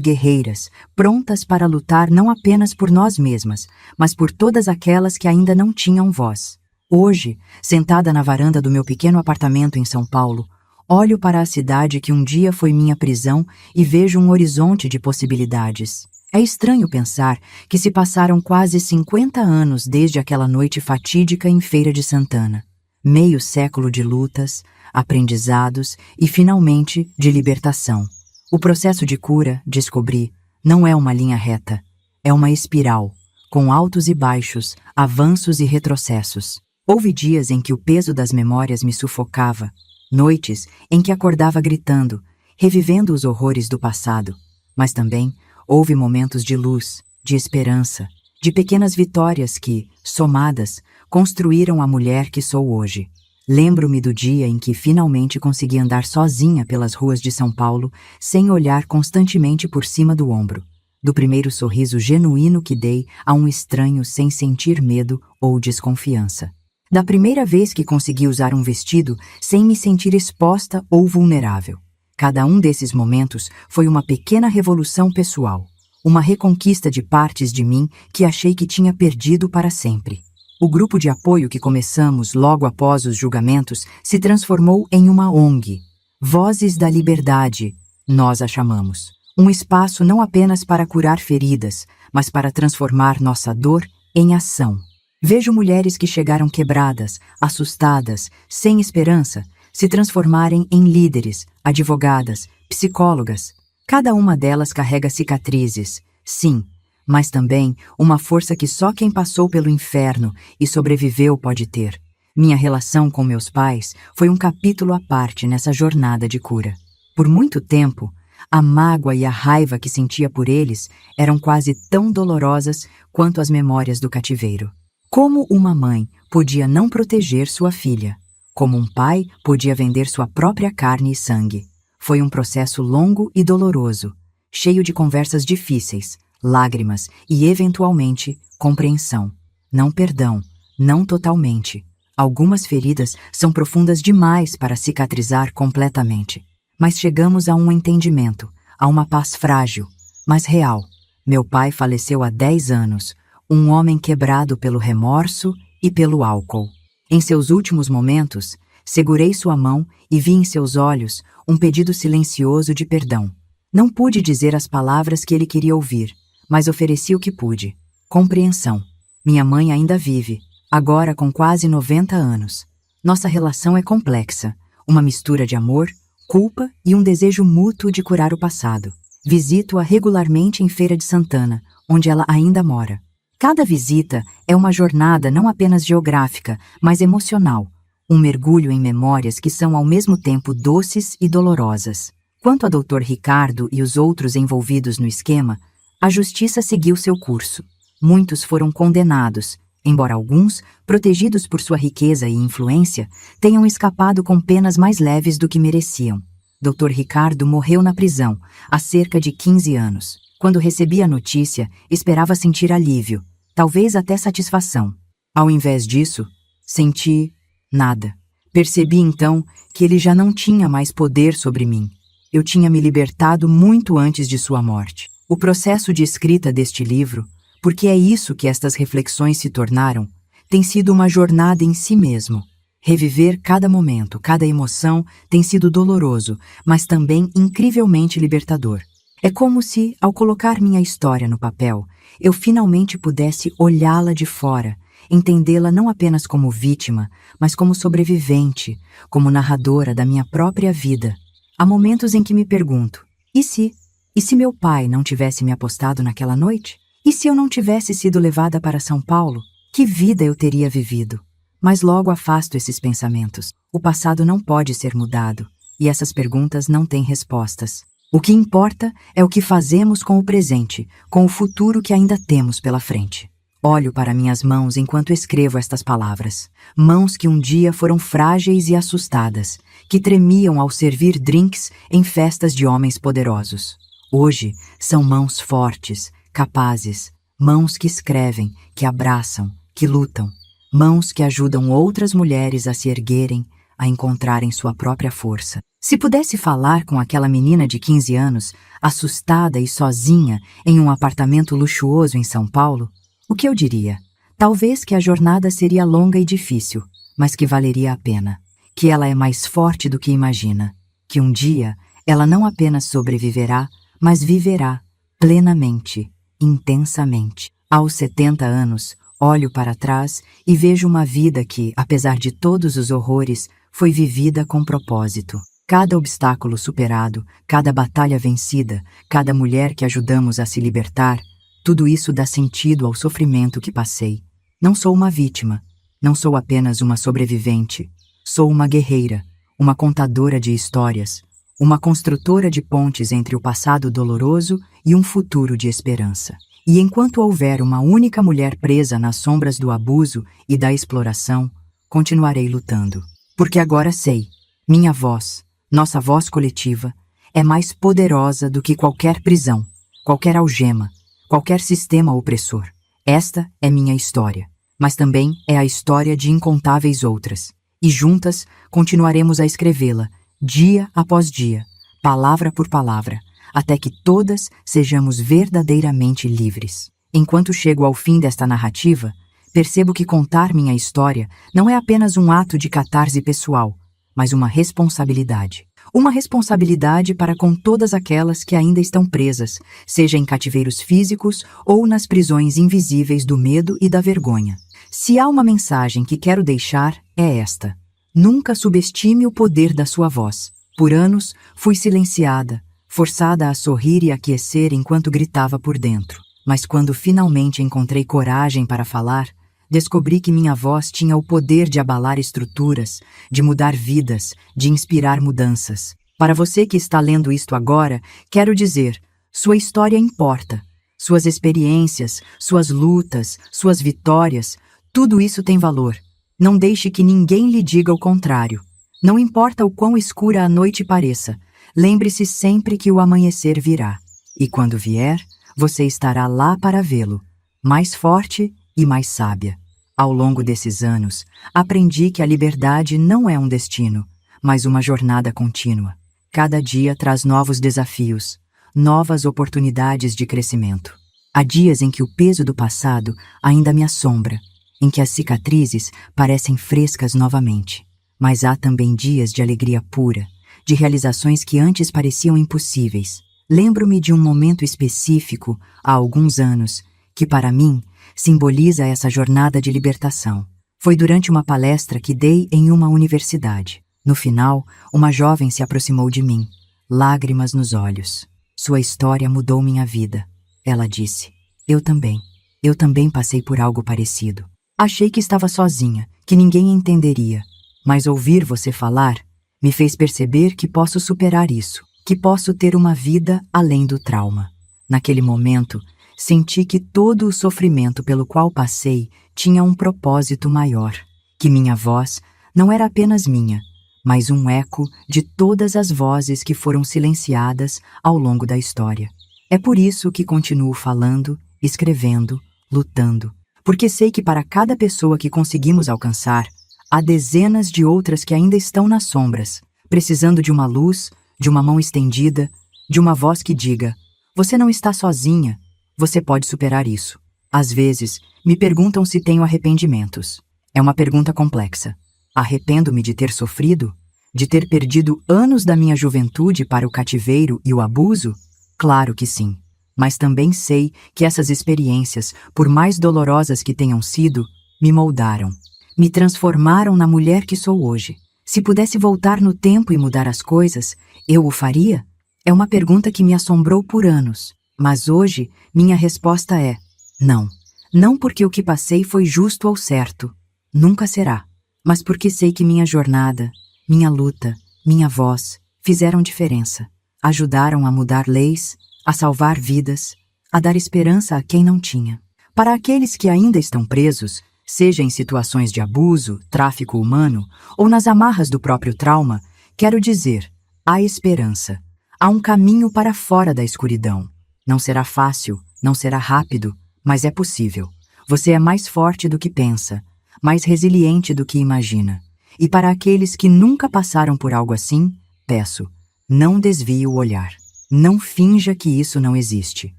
guerreiras, prontas para lutar não apenas por nós mesmas, mas por todas aquelas que ainda não tinham voz. Hoje, sentada na varanda do meu pequeno apartamento em São Paulo, olho para a cidade que um dia foi minha prisão e vejo um horizonte de possibilidades. É estranho pensar que se passaram quase 50 anos desde aquela noite fatídica em Feira de Santana. Meio século de lutas, aprendizados e, finalmente, de libertação. O processo de cura, descobri, não é uma linha reta. É uma espiral, com altos e baixos, avanços e retrocessos. Houve dias em que o peso das memórias me sufocava, noites em que acordava gritando, revivendo os horrores do passado. Mas também houve momentos de luz, de esperança, de pequenas vitórias que, somadas, construíram a mulher que sou hoje. Lembro-me do dia em que finalmente consegui andar sozinha pelas ruas de São Paulo, sem olhar constantemente por cima do ombro. Do primeiro sorriso genuíno que dei a um estranho sem sentir medo ou desconfiança. Da primeira vez que consegui usar um vestido sem me sentir exposta ou vulnerável. Cada um desses momentos foi uma pequena revolução pessoal, uma reconquista de partes de mim que achei que tinha perdido para sempre. O grupo de apoio que começamos logo após os julgamentos se transformou em uma ONG. Vozes da Liberdade, nós a chamamos. Um espaço não apenas para curar feridas, mas para transformar nossa dor em ação. Vejo mulheres que chegaram quebradas, assustadas, sem esperança, se transformarem em líderes, advogadas, psicólogas. Cada uma delas carrega cicatrizes, sim, mas também uma força que só quem passou pelo inferno e sobreviveu pode ter. Minha relação com meus pais foi um capítulo à parte nessa jornada de cura. Por muito tempo, a mágoa e a raiva que sentia por eles eram quase tão dolorosas quanto as memórias do cativeiro. Como uma mãe podia não proteger sua filha? Como um pai podia vender sua própria carne e sangue? Foi um processo longo e doloroso, cheio de conversas difíceis, lágrimas e, eventualmente, compreensão. Não perdão, não totalmente. Algumas feridas são profundas demais para cicatrizar completamente. Mas chegamos a um entendimento, a uma paz frágil, mas real. Meu pai faleceu há 10 anos, um homem quebrado pelo remorso e pelo álcool. Em seus últimos momentos, segurei sua mão e vi em seus olhos um pedido silencioso de perdão. Não pude dizer as palavras que ele queria ouvir, mas ofereci o que pude. Compreensão. Minha mãe ainda vive, agora com quase 90 anos. Nossa relação é complexa, uma mistura de amor, culpa e um desejo mútuo de curar o passado. Visito-a regularmente em Feira de Santana, onde ela ainda mora. Cada visita é uma jornada não apenas geográfica, mas emocional, um mergulho em memórias que são ao mesmo tempo doces e dolorosas. Quanto a Dr. Ricardo e os outros envolvidos no esquema, A justiça seguiu seu curso. Muitos foram condenados, embora alguns, protegidos por sua riqueza e influência, tenham escapado com penas mais leves do que mereciam. Dr. Ricardo morreu na prisão, há cerca de 15 anos. Quando recebi a notícia, esperava sentir alívio, talvez até satisfação. Ao invés disso, senti nada. Percebi então que ele já não tinha mais poder sobre mim. Eu tinha me libertado muito antes de sua morte. O processo de escrita deste livro, porque é isso que estas reflexões se tornaram, tem sido uma jornada em si mesmo. Reviver cada momento, cada emoção tem sido doloroso, mas também incrivelmente libertador. É como se, ao colocar minha história no papel, eu finalmente pudesse olhá-la de fora, entendê-la não apenas como vítima, mas como sobrevivente, como narradora da minha própria vida. Há momentos em que me pergunto, e se? E se meu pai não tivesse me apostado naquela noite? E se eu não tivesse sido levada para São Paulo? Que vida eu teria vivido? Mas logo afasto esses pensamentos. O passado não pode ser mudado, e essas perguntas não têm respostas. O que importa é o que fazemos com o presente, com o futuro que ainda temos pela frente. Olho para minhas mãos enquanto escrevo estas palavras. Mãos que um dia foram frágeis e assustadas, que tremiam ao servir drinks em festas de homens poderosos. Hoje são mãos fortes, capazes, mãos que escrevem, que abraçam, que lutam, mãos que ajudam outras mulheres a se erguerem, a encontrarem sua própria força. Se pudesse falar com aquela menina de 15 anos, assustada e sozinha em um apartamento luxuoso em São Paulo, o que eu diria? Talvez que a jornada seria longa e difícil, mas que valeria a pena. Que ela é mais forte do que imagina. Que um dia ela não apenas sobreviverá, mas viverá plenamente, intensamente. Aos 70 anos, olho para trás e vejo uma vida que, apesar de todos os horrores, foi vivida com propósito. Cada obstáculo superado, cada batalha vencida, cada mulher que ajudamos a se libertar, tudo isso dá sentido ao sofrimento que passei. Não sou uma vítima, não sou apenas uma sobrevivente. Sou uma guerreira, uma contadora de histórias, uma construtora de pontes entre o passado doloroso e um futuro de esperança. E enquanto houver uma única mulher presa nas sombras do abuso e da exploração, continuarei lutando. Porque agora sei, minha voz, nossa voz coletiva, é mais poderosa do que qualquer prisão, qualquer algema, qualquer sistema opressor. Esta é minha história, mas também é a história de incontáveis outras. E juntas continuaremos a escrevê-la, dia após dia, palavra por palavra, até que todas sejamos verdadeiramente livres. Enquanto chego ao fim desta narrativa, percebo que contar minha história não é apenas um ato de catarse pessoal, mas uma responsabilidade. Uma responsabilidade para com todas aquelas que ainda estão presas, seja em cativeiros físicos ou nas prisões invisíveis do medo e da vergonha. Se há uma mensagem que quero deixar, é esta. Nunca subestime o poder da sua voz. Por anos, fui silenciada, forçada a sorrir e aquecer enquanto gritava por dentro. Mas quando finalmente encontrei coragem para falar, descobri que minha voz tinha o poder de abalar estruturas, de mudar vidas, de inspirar mudanças. Para você que está lendo isto agora, quero dizer, sua história importa. Suas experiências, suas lutas, suas vitórias, tudo isso tem valor. Não deixe que ninguém lhe diga o contrário. Não importa o quão escura a noite pareça, lembre-se sempre que o amanhecer virá. E quando vier, você estará lá para vê-lo, mais forte e mais sábia. Ao longo desses anos, aprendi que a liberdade não é um destino, mas uma jornada contínua. Cada dia traz novos desafios, novas oportunidades de crescimento. Há dias em que o peso do passado ainda me assombra, em que as cicatrizes parecem frescas novamente. Mas há também dias de alegria pura, de realizações que antes pareciam impossíveis. Lembro-me de um momento específico, há alguns anos, que para mim simboliza essa jornada de libertação. Foi durante uma palestra que dei em uma universidade. No final, uma jovem se aproximou de mim, lágrimas nos olhos. Sua história mudou minha vida. Ela disse, eu também passei por algo parecido. Achei que estava sozinha, que ninguém entenderia. Mas ouvir você falar me fez perceber que posso superar isso, que posso ter uma vida além do trauma. Naquele momento, senti que todo o sofrimento pelo qual passei tinha um propósito maior, que minha voz não era apenas minha, mas um eco de todas as vozes que foram silenciadas ao longo da história. É por isso que continuo falando, escrevendo, lutando, porque sei que para cada pessoa que conseguimos alcançar, há dezenas de outras que ainda estão nas sombras, precisando de uma luz, de uma mão estendida, de uma voz que diga: você não está sozinha, você pode superar isso. Às vezes, me perguntam se tenho arrependimentos. É uma pergunta complexa. Arrependo-me de ter sofrido? De ter perdido anos da minha juventude para o cativeiro e o abuso? Claro que sim. Mas também sei que essas experiências, por mais dolorosas que tenham sido, me moldaram. Me transformaram na mulher que sou hoje. Se pudesse voltar no tempo e mudar as coisas, eu o faria? É uma pergunta que me assombrou por anos. Mas hoje, minha resposta é: não. Não porque o que passei foi justo ou certo. Nunca será. Mas porque sei que minha jornada, minha luta, minha voz fizeram diferença. Ajudaram a mudar leis, a salvar vidas, a dar esperança a quem não tinha. Para aqueles que ainda estão presos, seja em situações de abuso, tráfico humano ou nas amarras do próprio trauma, quero dizer: há esperança. Há um caminho para fora da escuridão. Não será fácil, não será rápido, mas é possível. Você é mais forte do que pensa, mais resiliente do que imagina. E para aqueles que nunca passaram por algo assim, peço: não desvie o olhar. Não finja que isso não existe.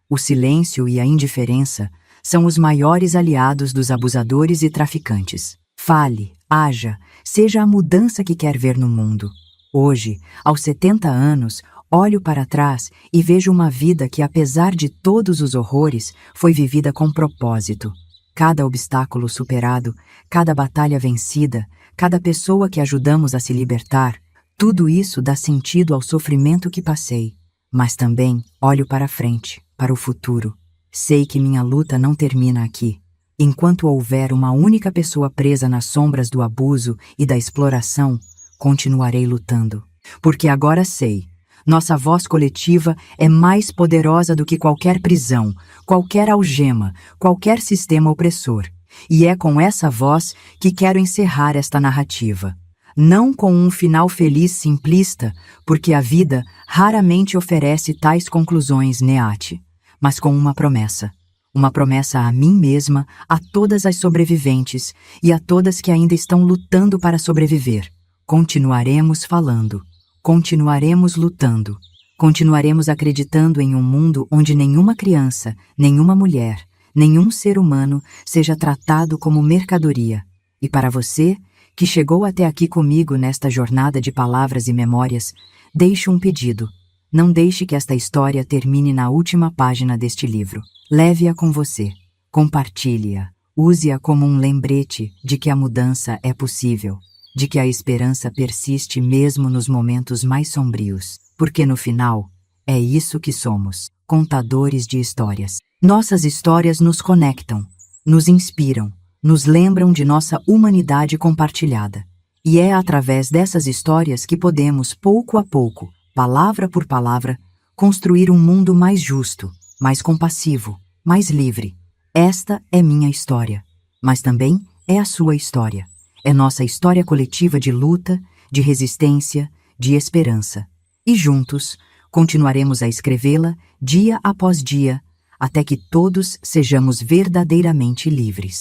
O silêncio e a indiferença são os maiores aliados dos abusadores e traficantes. Fale, haja, seja a mudança que quer ver no mundo. Hoje, aos 70 anos, olho para trás e vejo uma vida que, apesar de todos os horrores, foi vivida com propósito. Cada obstáculo superado, cada batalha vencida, cada pessoa que ajudamos a se libertar, tudo isso dá sentido ao sofrimento que passei. Mas também olho para frente, para o futuro. Sei que minha luta não termina aqui. Enquanto houver uma única pessoa presa nas sombras do abuso e da exploração, continuarei lutando. Porque agora sei, nossa voz coletiva é mais poderosa do que qualquer prisão, qualquer algema, qualquer sistema opressor. E é com essa voz que quero encerrar esta narrativa. Não com um final feliz simplista, porque a vida raramente oferece tais conclusões, Neate, mas com uma promessa. Uma promessa a mim mesma, a todas as sobreviventes e a todas que ainda estão lutando para sobreviver. Continuaremos falando, continuaremos lutando, continuaremos acreditando em um mundo onde nenhuma criança, nenhuma mulher, nenhum ser humano seja tratado como mercadoria. E para você, que chegou até aqui comigo nesta jornada de palavras e memórias, deixo um pedido. Não deixe que esta história termine na última página deste livro. Leve-a com você. Compartilhe-a. Use-a como um lembrete de que a mudança é possível, de que a esperança persiste mesmo nos momentos mais sombrios. Porque no final, é isso que somos, contadores de histórias. Nossas histórias nos conectam, nos inspiram, nos lembram de nossa humanidade compartilhada. E é através dessas histórias que podemos, pouco a pouco, palavra por palavra, construir um mundo mais justo, mais compassivo, mais livre. Esta é minha história, mas também é a sua história. É nossa história coletiva de luta, de resistência, de esperança. E juntos, continuaremos a escrevê-la dia após dia, até que todos sejamos verdadeiramente livres.